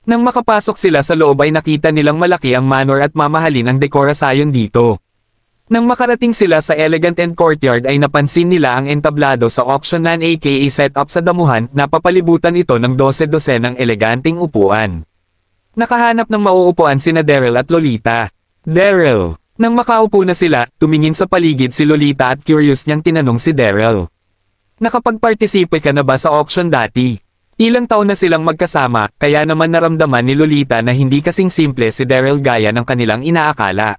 Speaker 1: Nang makapasok sila sa loob ay nakita nilang malaki ang manor at mamahalin ang dekorasyon dito. Nang makarating sila sa elegant and courtyard ay napansin nila ang entablado sa auctionan aka setup sa damuhan, napapalibutan ito ng 12 ng eleganteng upuan. Nakahanap ng mauupuan sina Daryl at Lolita. Daryl. Nang makaupo na sila, tumingin sa paligid si Lolita at curious niyang tinanong si Daryl. Nakapag-participe ka na ba sa auction dati? Ilang taon na silang magkasama, kaya naman naramdaman ni Lolita na hindi kasing simple si Daryl gaya ng kanilang inaakala.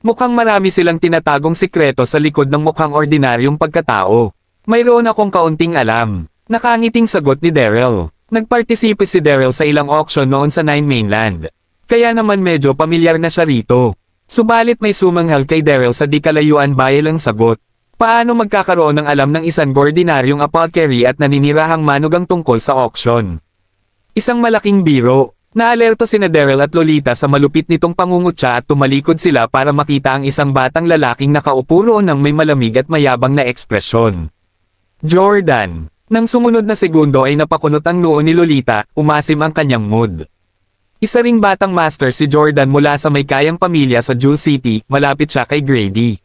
Speaker 1: Mukhang marami silang tinatagong sikreto sa likod ng mukhang ordinaryong pagkatao. Mayroon akong kaunting alam. Nakangiting sagot ni Daryl. Nagpartisipe si Daryl sa ilang auction noon sa Nine Mainland. Kaya naman medyo pamilyar na siya rito. Subalit may sumanghal kay Daryl sa di kalayuan bayalang sagot. Paano magkakaroon ng alam ng isang ordinaryong apothecary at naninirahang manugang tungkol sa auction? Isang malaking biro. Naalerto sina Daryl at Lolita sa malupit nitong pangungutya at tumalikod sila para makita ang isang batang lalaking nakaupo roon ng may malamig at mayabang na ekspresyon. Jordan. Nang sumunod na segundo ay napakunot ang noo ni Lolita, umasim ang kanyang mood. Isa ring batang master si Jordan mula sa may kayang pamilya sa Jewel City, malapit siya kay Grady.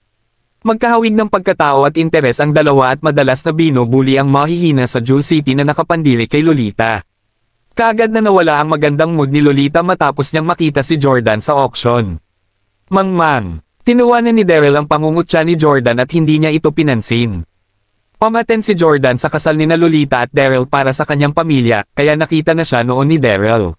Speaker 1: Magkahawig ng pagkatao at interes ang dalawa at madalas na binubuli ang mahihina sa Jewel City na nakapandiri kay Lolita. Kaagad na nawala ang magandang mood ni Lolita matapos niyang makita si Jordan sa auction. Mangmang. Tinuwanan ni Daryl ang pangungutya ni Jordan at hindi niya ito pinansin. Umattend si Jordan sa kasal ni Lolita at Daryl para sa kanyang pamilya, kaya nakita na siya noon ni Daryl.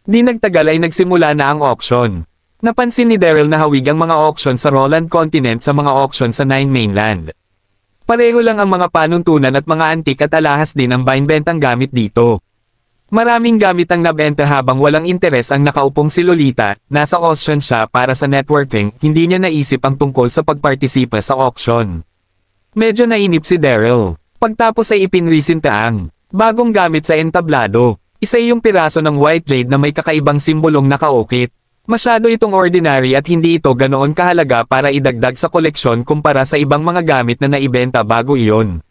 Speaker 1: Di nagtagal ay nagsimula na ang auction. Napansin ni Daryl na hawig ang mga auction sa Roland Continent sa mga auction sa Nine Mainland. Pareho lang ang mga panuntunan at mga antik at alahas din ang binebentang gamit dito. Maraming gamit ang nabenta habang walang interes ang nakaupong si Lolita, nasa auction siya para sa networking, hindi niya naisip ang tungkol sa pagpartisipa sa auction. Medyo nainip si Daryl. Pagtapos ay ipinrisinta ang bagong gamit sa entablado. Isa yung piraso ng white jade na may kakaibang simbolong nakaukit. Masyado itong ordinary at hindi ito ganoon kahalaga para idagdag sa koleksyon kumpara sa ibang mga gamit na naibenta bago iyon.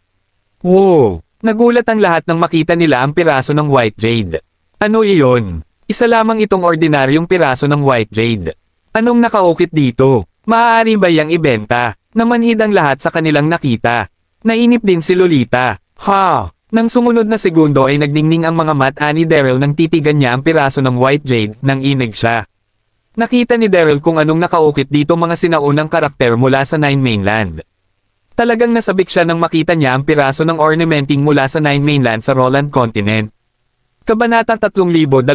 Speaker 1: Wow! Nagulat ang lahat nang makita nila ang piraso ng white jade. Ano iyon? Isa lamang itong ordinaryong piraso ng white jade. Anong nakaukit dito? Maaari ba yang ibenta? Namanhid ang lahat sa kanilang nakita. Nainip din si Lolita. Ha! Nang sumunod na segundo ay nagningning ang mga mata ni Daryl nang titigan niya ang piraso ng white jade nang inig siya. Nakita ni Daryl kung anong nakaukit dito mga sinaunang karakter mula sa Nine Mainland. Talagang nasabik siya nang makita niya ang piraso ng ornamenting mula sa Nine Mainland sa Roland Continent. Kabanata 3287.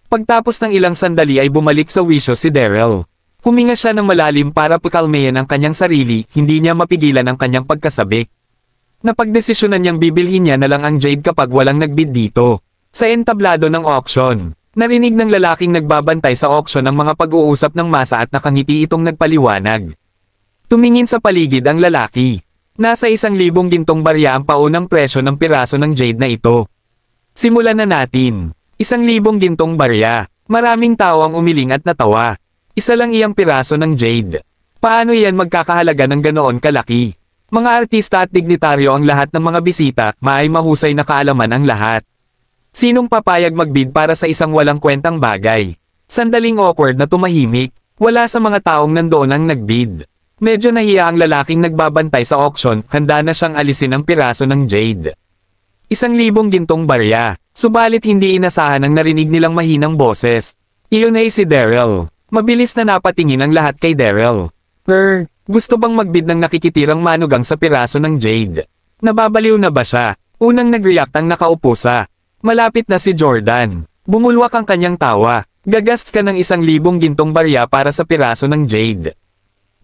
Speaker 1: Pagtapos ng ilang sandali ay bumalik sa wisyo si Daryl. Huminga siya ng malalim para pakalmayan ang kanyang sarili, hindi niya mapigilan ang kanyang pagkasabik. Napagdesisyonan niyang bibilhin niya na lang ang jade kapag walang nagbid dito. Sa entablado ng auction, narinig ng lalaking nagbabantay sa auction ang mga pag-uusap ng masa at nakangiti itong nagpaliwanag. Tumingin sa paligid ang lalaki. Nasa 1,000 gintong barya ang paunang presyo ng piraso ng jade na ito. Simulan na natin. 1,000 gintong barya. Maraming tao ang umiling at natawa. Isa lang iyang piraso ng jade. Paano yan magkakahalaga ng ganoon kalaki? Mga artista at dignitaryo ang lahat ng mga bisita, maay mahusay na kaalaman ang lahat. Sinong papayag magbid para sa isang walang kwentang bagay? Sandaling awkward na tumahimik, wala sa mga taong nandoon ang nagbid. Medyo nahiya ang lalaking nagbabantay sa auction, handa na siyang alisin ang piraso ng jade. 1,000 gintong barya, subalit hindi inasahan ang narinig nilang mahinang boses. Iyon ay si Daryl. Mabilis na napatingin ang lahat kay Daryl. Gusto bang magbid ng nakikitirang manugang sa piraso ng jade? Nababaliw na ba siya? Unang nag-react ang nakaupo sa malapit na si Jordan. Bumulwak ang kanyang tawa. Gagast ka ng 1,000 gintong barya para sa piraso ng jade.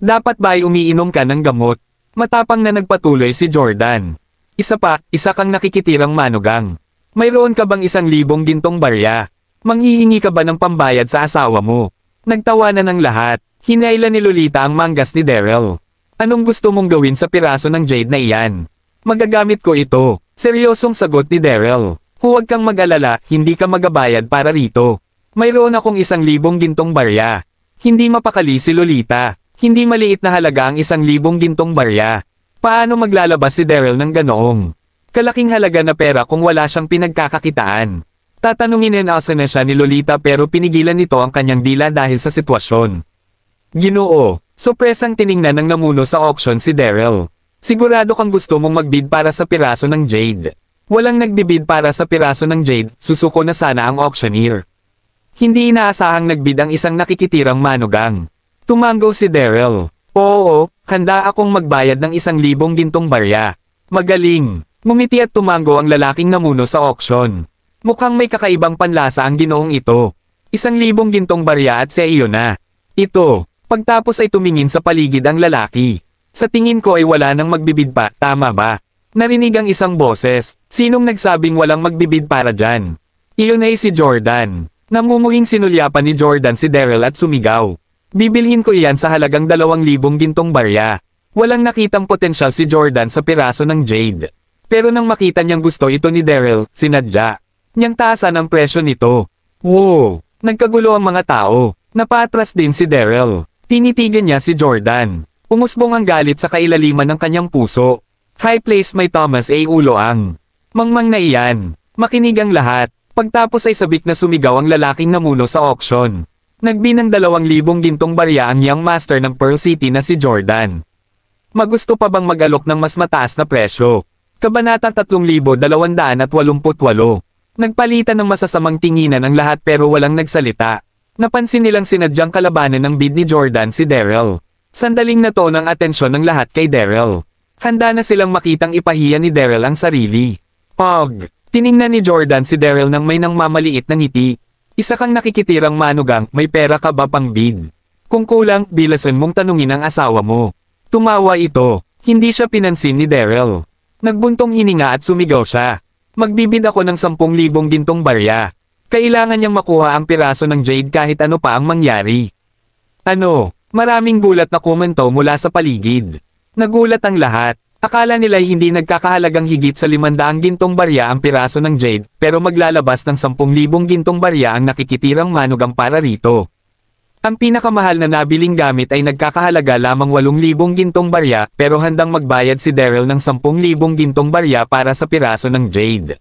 Speaker 1: Dapat ba ay umiinom ka ng gamot? Matapang na nagpatuloy si Jordan. Isa kang nakikitirang manugang. Mayroon ka bang 1,000 gintong barya? Manghihingi ka ba ng pambayad sa asawa mo? Nagtawanan ng lahat. Hinayla ni Lolita ang manggas ni Daryl. Anong gusto mong gawin sa piraso ng jade na iyan? Magagamit ko ito. Seryosong sagot ni Daryl. Huwag kang mag-alala, hindi ka magabayad para rito. Mayroon akong 1,000 gintong barya. Hindi mapakali si Lolita. Hindi maliit na halaga ang 1,000 gintong barya. Paano maglalabas si Daryl ng ganoong kalaking halaga na pera kung wala siyang pinagkakakitaan? Tatanungin na siya ni Lolita pero pinigilan nito ang kanyang dila dahil sa sitwasyon. Ginoo, sorpresang tiningnan ng namuno sa auction si Daryl. Sigurado kang gusto mong magbid para sa piraso ng jade. Walang nagbibid para sa piraso ng jade, susuko na sana ang auctioneer. Hindi inaasahang nagbid ang isang nakikitirang manugang. Tumango si Daryl. Oo, handa akong magbayad ng 1,000 gintong barya. Magaling. Ngumiti at tumango ang lalaking namuno sa auction. Mukhang may kakaibang panlasa ang ginoong ito. 1,000 gintong barya at sa iyo na. Ito. Pagtapos ay tumingin sa paligid ang lalaki. Sa tingin ko ay wala nang magbibid pa, tama ba? Narinig ang isang boses. Sinong nagsabing walang magbibid para dyan? Iyon ay si Jordan. Namumuhing sinulyapan ni Jordan si Daryl at sumigaw. Bibilhin ko iyan sa halagang 2,000 gintong barya. Walang nakitang potensyal si Jordan sa piraso ng jade. Pero nang makita niyang gusto ito ni Daryl, sinadya niyang taasan ang presyo nito. Wow! Nagkagulo ang mga tao. Napatras din si Daryl. Tinitigan niya si Jordan. Umusbong ang galit sa kailaliman ng kanyang puso. High place may Thomas A. Uloang. Mangmang na iyan. Makinig ang lahat. Pagtapos ay sabik na sumigaw ang lalaking namuno sa auction. Nagbinang 2,000 gintong barya ang young master ng Pearl City na si Jordan. Magusto pa bang mag-alok ng mas mataas na presyo? Kabanata 3288. Nagpalitan ng masasamang tinginan ang lahat pero walang nagsalita. Napansin nilang sinadyang kalabanan ng bid ni Jordan si Daryl. Sandaling nato ng atensyon ng lahat kay Daryl. Handa na silang makitang ipahiya ni Daryl ang sarili. Pog! Tiningnan ni Jordan si Daryl nang may nang mamaliit na ngiti. Isa kang nakikitirang manugang, may pera ka ba pang bid? Kung kulang, bilasan mong tanungin ang asawa mo. Tumawa ito. Hindi siya pinansin ni Daryl. Nagbuntong hininga at sumigaw siya. Magbibid ako ng 10,000 gintong barya. Kailangan niyang makuha ang piraso ng jade kahit ano pa ang mangyari. Ano? Maraming gulat na komento mula sa paligid. Nagulat ang lahat. Akala nila hindi nagkakahalagang higit sa 500 gintong barya ang piraso ng jade, pero maglalabas ng 10,000 gintong barya ang nakikitirang manugang para rito. Ang pinakamahal na nabiling gamit ay nagkakahalaga lamang 8,000 gintong barya, pero handang magbayad si Daryl ng 10,000 gintong barya para sa piraso ng jade.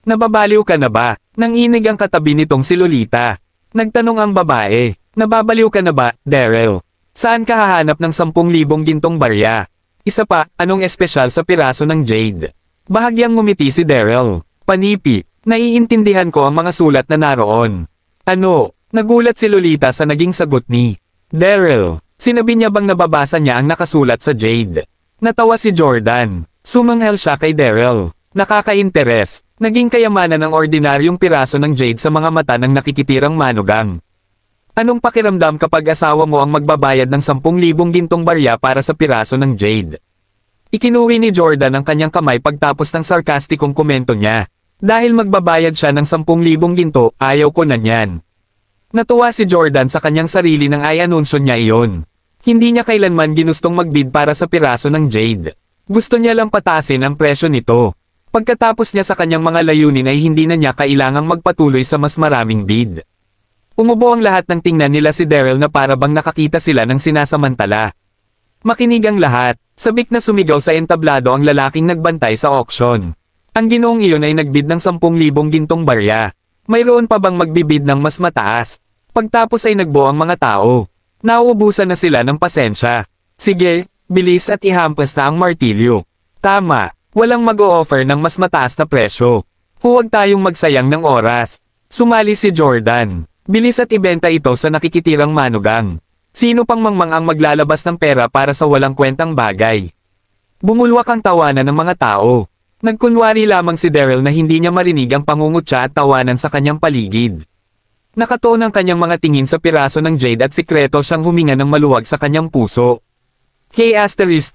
Speaker 1: Nababaliw ka na ba? Nanginig ang katabi nitong si Lolita. Nagtanong ang babae. Nababaliw ka na ba, Daryl? Saan ka hahanap ng 10,000 gintong barya? Isa pa, anong espesyal sa piraso ng jade? Bahagyang ngumiti si Daryl. Panipi, naiintindihan ko ang mga sulat na naroon. Ano? Nagulat si Lolita sa naging sagot ni Daryl. Sinabi niya bang nababasa niya ang nakasulat sa jade? Natawa si Jordan. Sumanghel siya kay Daryl. Nakaka-interes. Naging kayamanan ng ordinaryong piraso ng jade sa mga mata ng nakikitirang manugang. Anong pakiramdam kapag asawa mo ang magbabayad ng 10,000 gintong barya para sa piraso ng jade? Ikinuwi ni Jordan ang kanyang kamay pagtapos ng sarkastikong komento niya. Dahil magbabayad siya ng 10,000 ginto, ayaw ko na niyan. Natuwa si Jordan sa kanyang sarili nang ay anunsyo niya iyon. Hindi niya kailanman ginustong magbid para sa piraso ng jade. Gusto niya lang patasin ang presyo nito. Pagkatapos niya sa kanyang mga layunin ay hindi na niya kailangang magpatuloy sa mas maraming bid. Umubo ang lahat ng tingnan nila si Daryl na para bang nakakita sila ng sinasamantala. Makinig ang lahat. Sabik na sumigaw sa entablado ang lalaking nagbantay sa auction. Ang ginoong iyon ay nagbid ng 10,000 gintong barya. Mayroon pa bang magbibid ng mas mataas? Pagtapos ay nagbo ang mga tao. Nauubusan na sila ng pasensya. Sige, bilis at ihampas na ang martilyo. Tama, walang mag-o-offer ng mas mataas na presyo. Huwag tayong magsayang ng oras. Sumali si Jordan. Bilis at ibenta ito sa nakikitirang manugang. Sino pang mangmang ang maglalabas ng pera para sa walang kwentang bagay? Bumulwak ang tawanan ng mga tao. Nagkunwari lamang si Daryl na hindi niya marinig ang pangungutya at tawanan sa kanyang paligid. Nakatuon ang kanyang mga tingin sa piraso ng jade at sikreto siyang huminga ng maluwag sa kanyang puso. Hey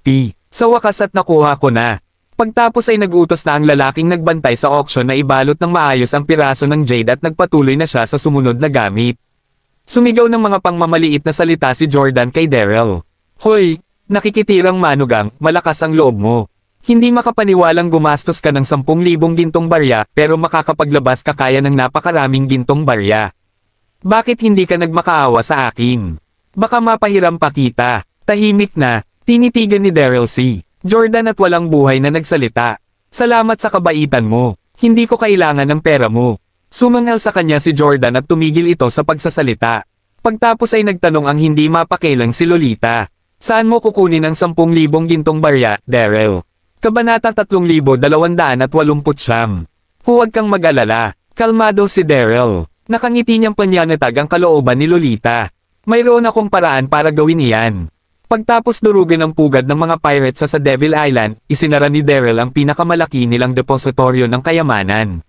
Speaker 1: *P, sa wakas at nakuha ko na. Pagtapos ay nagutos na ang lalaking nagbantay sa auction na ibalot ng maayos ang piraso ng jade at nagpatuloy na siya sa sumunod na gamit. Sumigaw ng mga pangmamaliit na salita si Jordan kay Daryl. Hoy, nakikitirang manugang, malakas ang loob mo. Hindi makapaniwalang gumastos ka ng 10,000 gintong barya pero makakapaglabas ka kaya ng napakaraming gintong barya. Bakit hindi ka nagmakaawa sa akin? Baka mapahiram pa kita. Tahimik na, tinitigan ni Daryl si Jordan at walang buhay na nagsalita. Salamat sa kabaitan mo. Hindi ko kailangan ng pera mo. Sumanghel sa kanya si Jordan at tumigil ito sa pagsasalita. Pagtapos ay nagtanong ang hindi mapakilang si Lolita. Saan mo kukunin ang 10,000 gintong barya, Daryl? Kabanata 3289. Huwag kang mag-alala. Kalmado si Daryl. Nakangiti niyang panyanatag ang kalooban ni Lolita. Mayroon akong paraan para gawin iyan. Pagtapos durugin ang pugad ng mga pirates sa Devil Island, isinara ni Daryl ang pinakamalaki nilang depositoryo ng kayamanan.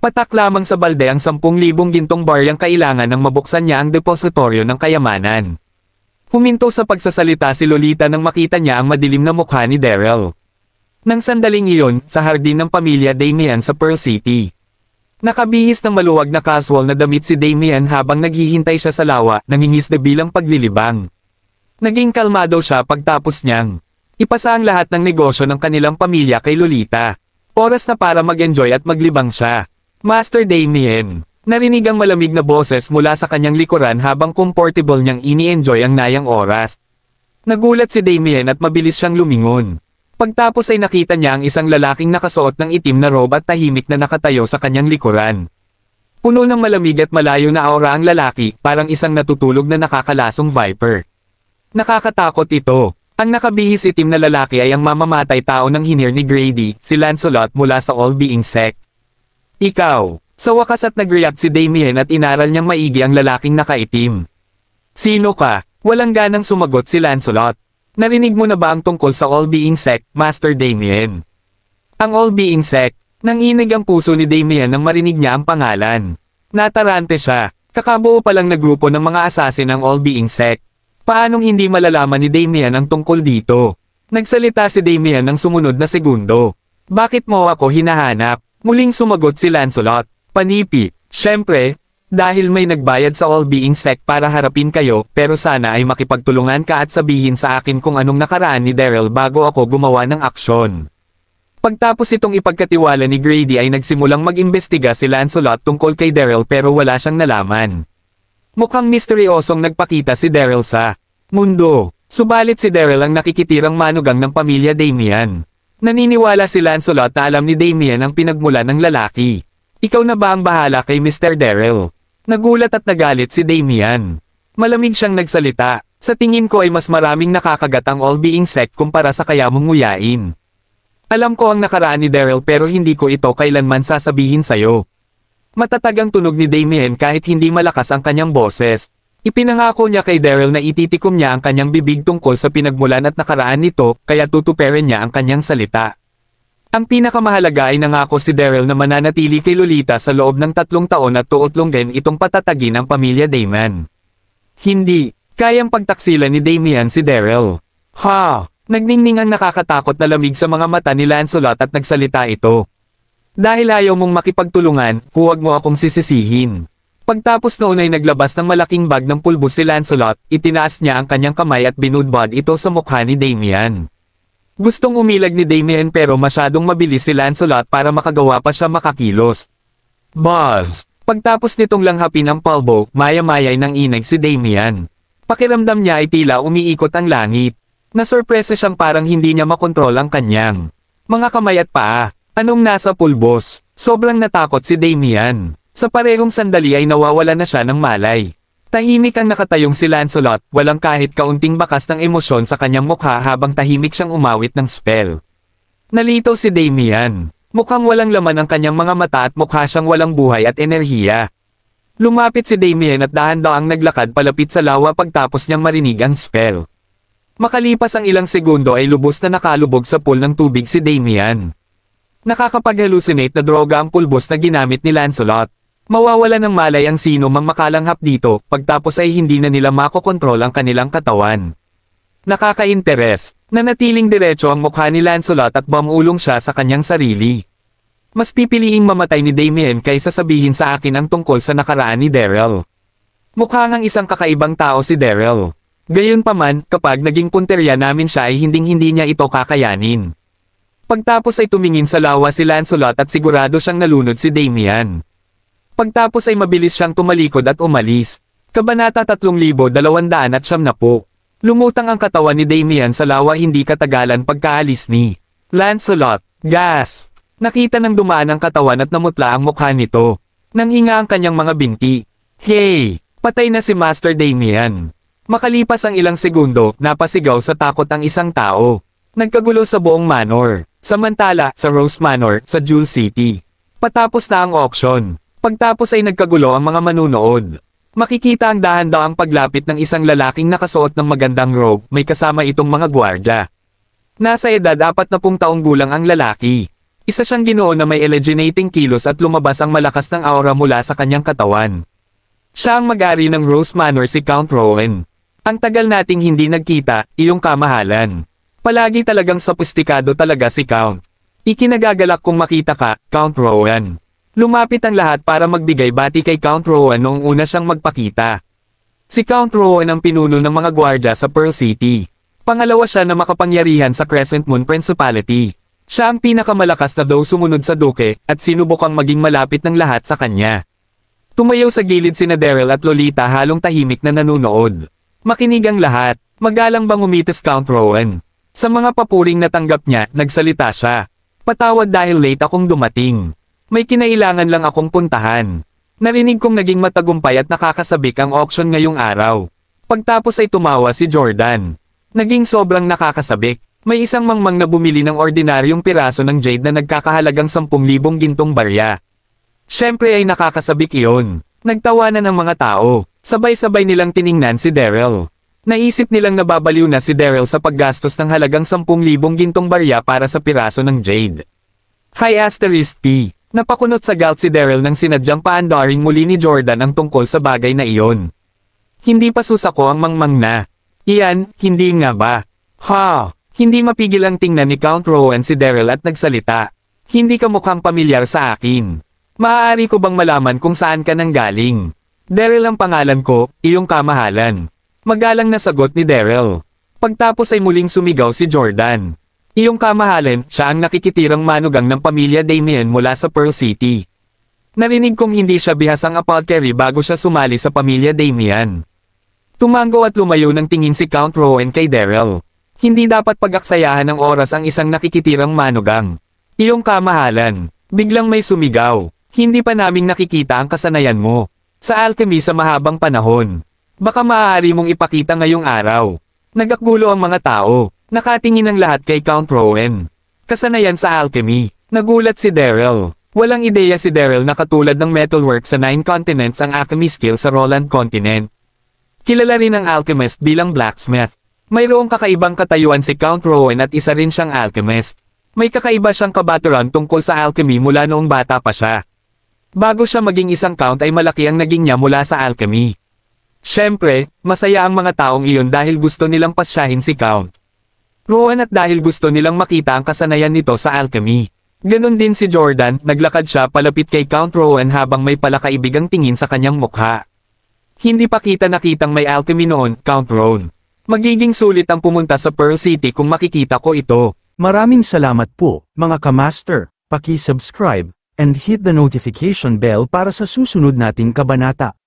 Speaker 1: Patak lamang sa balde ang 10,000 gintong baryang kailangan nang mabuksan niya ang depositoryo ng kayamanan. Huminto sa pagsasalita si Lolita nang makita niya ang madilim na mukha ni Daryl. Nang sandaling iyon, sa hardin ng pamilya Damian sa Pearl City. Nakabihis ng maluwag na casual na damit si Damian habang naghihintay siya sa lawa, nangingisda bilang paglilibang. Naging kalmado siya pagtapos niyang ipasa ang lahat ng negosyo ng kanilang pamilya kay Lolita. Oras na para mag-enjoy at maglibang siya. Master Damian, narinig ang malamig na boses mula sa kanyang likuran habang comfortable niyang ini-enjoy ang nayang oras. Nagulat si Damian at mabilis siyang lumingon. Pagtapos ay nakita niya ang isang lalaking nakasuot ng itim na robe at tahimik na nakatayo sa kanyang likuran. Puno ng malamig at malayo na aura ang lalaki, parang isang natutulog na nakakalasong viper. Nakakatakot ito. Ang nakabihis itim na lalaki ay ang mamamatay tao ng hinir ni Grady, si Lancelot mula sa All-Being Sect. Ikaw, Sa wakas at nag-react si Damien at inaral niyang maigi ang lalaking nakaitim. Sino ka? Walang ganang sumagot si Lancelot. Narinig mo na ba ang tungkol sa All-Being Sect, Master Damien? Ang All-Being Sect, nanginig ang puso ni Damien nang marinig niya ang pangalan. Natarante siya, kakabuo pa lang na grupo ng mga assassin ng All-Being Sect. Paanong hindi malalaman ni Damien ang tungkol dito? Nagsalita si Damien ng sumunod na segundo. Bakit mo ako hinahanap? Muling sumagot si Lancelot. Panipi, syempre, dahil may nagbayad sa All-Being Sect para harapin kayo, pero sana ay makipagtulungan ka at sabihin sa akin kung anong nakaraan ni Daryl bago ako gumawa ng aksyon. Pagtapos itong ipagkatiwala ni Grady ay nagsimulang mag-imbestiga si Lancelot tungkol kay Daryl pero wala siyang nalaman. Mukhang misteryosong nagpakita si Daryl sa mundo, subalit si Daryl ang nakikitirang manugang ng pamilya Damien. Naniniwala si Lancelot na alam ni Damien ang pinagmulan ng lalaki. Ikaw na ba ang bahala kay Mr. Daryl? Nagulat at nagalit si Damien. Malamig siyang nagsalita. Sa tingin ko ay mas maraming nakakagat ang All-Being Sect kumpara sa kaya mong nguyain. Alam ko ang nakaraan ni Daryl pero hindi ko ito kailanman sasabihin sa'yo. Matatag ang tunog ni Damien kahit hindi malakas ang kanyang boses. Ipinangako niya kay Daryl na ititikom niya ang kanyang bibig tungkol sa pinagmulan at nakaraan nito, kaya tutuperin niya ang kanyang salita. Ang pinakamahalaga ay nangako si Daryl na mananatili kay Lolita sa loob ng 3 taon at tuutlongin itong patatagin ang pamilya Damon. Hindi, kayang pagtaksilan ni Damien si Daryl. Ha! Nagningning ang nakakatakot na lamig sa mga mata ni Lancelot at nagsalita ito. Dahil ayaw mong makipagtulungan, huwag mo akong sisisihin. Pagtapos noon ay naglabas ng malaking bag ng pulbos si Lancelot, itinaas niya ang kanyang kamay at binudbod ito sa mukha ni Damien. Gustong umilag ni Damien pero masyadong mabilis si Lancelot para makagawa pa siya makakilos. Buzz! Pagtapos nitong langhapin ang pulbo, maya-maya ay nanginig si Damien. Pakiramdam niya ay tila umiikot ang langit. Nasurpresa siyang parang hindi niya makontrol ang kanyang mga kamay at paa. Anong nasa pulbos? Sobrang natakot si Damien. Sa parehong sandali ay nawawala na siya ng malay. Tahimik ang nakatayong si Lancelot, walang kahit kaunting bakas ng emosyon sa kanyang mukha habang tahimik siyang umawit ng spell. Nalito si Damien. Mukhang walang laman ang kanyang mga mata at mukha siyang walang buhay at enerhiya. Lumapit si Damien at dahan-dahang naglakad palapit sa lawa pagtapos niyang marinig ang spell. Makalipas ang ilang segundo ay lubos na nakalubog sa pool ng tubig si Damien. Nakakapag-hallucinate na droga ang pulbos na ginamit ni Lancelot. Mawawala ng malay ang sino mang makalanghap dito, pagtapos ay hindi na nila makokontrol ang kanilang katawan. Nakaka-interes, nanatiling diretso ang mukha ni Lancelot at bumulong siya sa kanyang sarili. Mas pipiliing mamatay ni Damien kaysa sabihin sa akin ang tungkol sa nakaraan ni Daryl. Mukha ngang isang kakaibang tao si Daryl. Gayunpaman, kapag naging punterya namin siya ay hinding-hindi niya ito kakayanin. Pagtapos ay tumingin sa lawa si Lancelot at sigurado siyang nalunod si Damien. Pagtapos ay mabilis siyang tumalikod at umalis. Kabanata 3290. Lumutang ang katawan ni Damien sa lawa hindi katagalan pagkaalis ni Lancelot. Gas! Nakita ng dumaan ang katawan at namutla ang mukha nito. Nanghinga ang kanyang mga binti. Hey! Patay na si Master Damien. Makalipas ang ilang segundo, napasigaw sa takot ang isang tao. Nagkagulo sa buong manor. Samantala, sa Rose Manor, sa Jewel City. Patapos na ang auction. Pagtapos ay nagkagulo ang mga manunood. Makikita ang dahan-dahang paglapit ng isang lalaking nakasuot ng magandang robe, may kasama itong mga gwardya. Nasa edad 40 taong gulang ang lalaki. Isa siyang ginoo na may illuminating kilos at lumabas ang malakas ng aura mula sa kanyang katawan. Siya ang mag-ari ng Rose Manor, si Count Rowan. Ang tagal nating hindi nagkita, iyong kamahalan. Palagi talagang sophisticado talaga si Count. Ikinagagalak kong makita ka, Count Rowan. Lumapit ang lahat para magbigay bati kay Count Rowan noong una siyang magpakita. Si Count Rowan ang pinuno ng mga gwardya sa Pearl City. Pangalawa siya na makapangyarihan sa Crescent Moon Principality. Siya ang pinakamalakas na daw sumunod sa Duke, at sinubukang maging malapit ng lahat sa kanya. Tumayaw sa gilid sina Daryl at Lolita halong tahimik na nanunood. Makinig ang lahat, magalang bang umitis Count Rowan. Sa mga papuring natanggap niya, nagsalita siya. Patawad dahil late akong dumating. May kinailangan lang akong puntahan. Narinig kong naging matagumpay at nakakasabik ang auction ngayong araw. Pagtapos ay tumawa si Jordan. Naging sobrang nakakasabik. May isang mangmang na bumili ng ordinaryong piraso ng jade na nagkakahalagang 10,000 gintong barya. Siyempre ay nakakasabik iyon. Nagtawanan ng mga tao. Sabay-sabay nilang tiningnan si Daryl. Naisip nilang nababaliw na si Daryl sa paggastos ng halagang 10,000 gintong barya para sa piraso ng Jade. *P. Napakunot sa gout si Daryl nang sinadyang paandaring muli ni Jordan ang tungkol sa bagay na iyon. Hindi pa susako ang mangmang na. Iyan, hindi nga ba? Ha! Hindi mapigil ang tingnan ni Count Rowan si Daryl at nagsalita. Hindi ka mukhang pamilyar sa akin. Maaari ko bang malaman kung saan ka nanggaling? Daryl ang pangalan ko, iyong kamahalan. Magalang na sagot ni Daryl. Pagtapos ay muling sumigaw si Jordan. Iyong kamahalan, siya ang nakikitirang manugang ng pamilya Damien mula sa Pearl City. Narinig kong hindi siya bihasang apothecary bago siya sumali sa pamilya Damien. Tumango at lumayo ng tingin si Count Rowan kay Daryl. Hindi dapat pag-aksayahan ng oras ang isang nakikitirang manugang. Iyong kamahalan. Biglang may sumigaw. Hindi pa naming nakikita ang kasanayan mo. Sa alchemy sa mahabang panahon. Baka maaari mong ipakita ngayong araw. Nagakgulo ang mga tao. Nakatingin ang lahat kay Count Rowan. Kasanayan sa alchemy. Nagulat si Daryl. Walang ideya si Daryl na katulad ng metalwork sa 9 continents ang alchemy skill sa Roland continent. Kilala rin ang alchemist bilang blacksmith. Mayroong kakaibang katayuan si Count Rowan at isa rin siyang alchemist. May kakaiba siyang kabaturan tungkol sa alchemy mula noong bata pa siya. Bago siya maging isang count ay malaki ang naging niya mula sa alchemy. Siyempre, masaya ang mga taong iyon dahil gusto nilang pasyahin si Count Rowan at dahil gusto nilang makita ang kasanayan nito sa alchemy. Ganon din si Jordan, naglakad siya palapit kay Count Rowan habang may palakaibigang tingin sa kanyang mukha. Hindi pa kita nakitang may alchemy noon, Count Rowan. Magiging sulit ang pumunta sa Pearl City kung makikita ko ito.
Speaker 2: Maraming salamat po, mga kamaster. Paki-subscribe and hit the notification bell para sa susunod nating kabanata.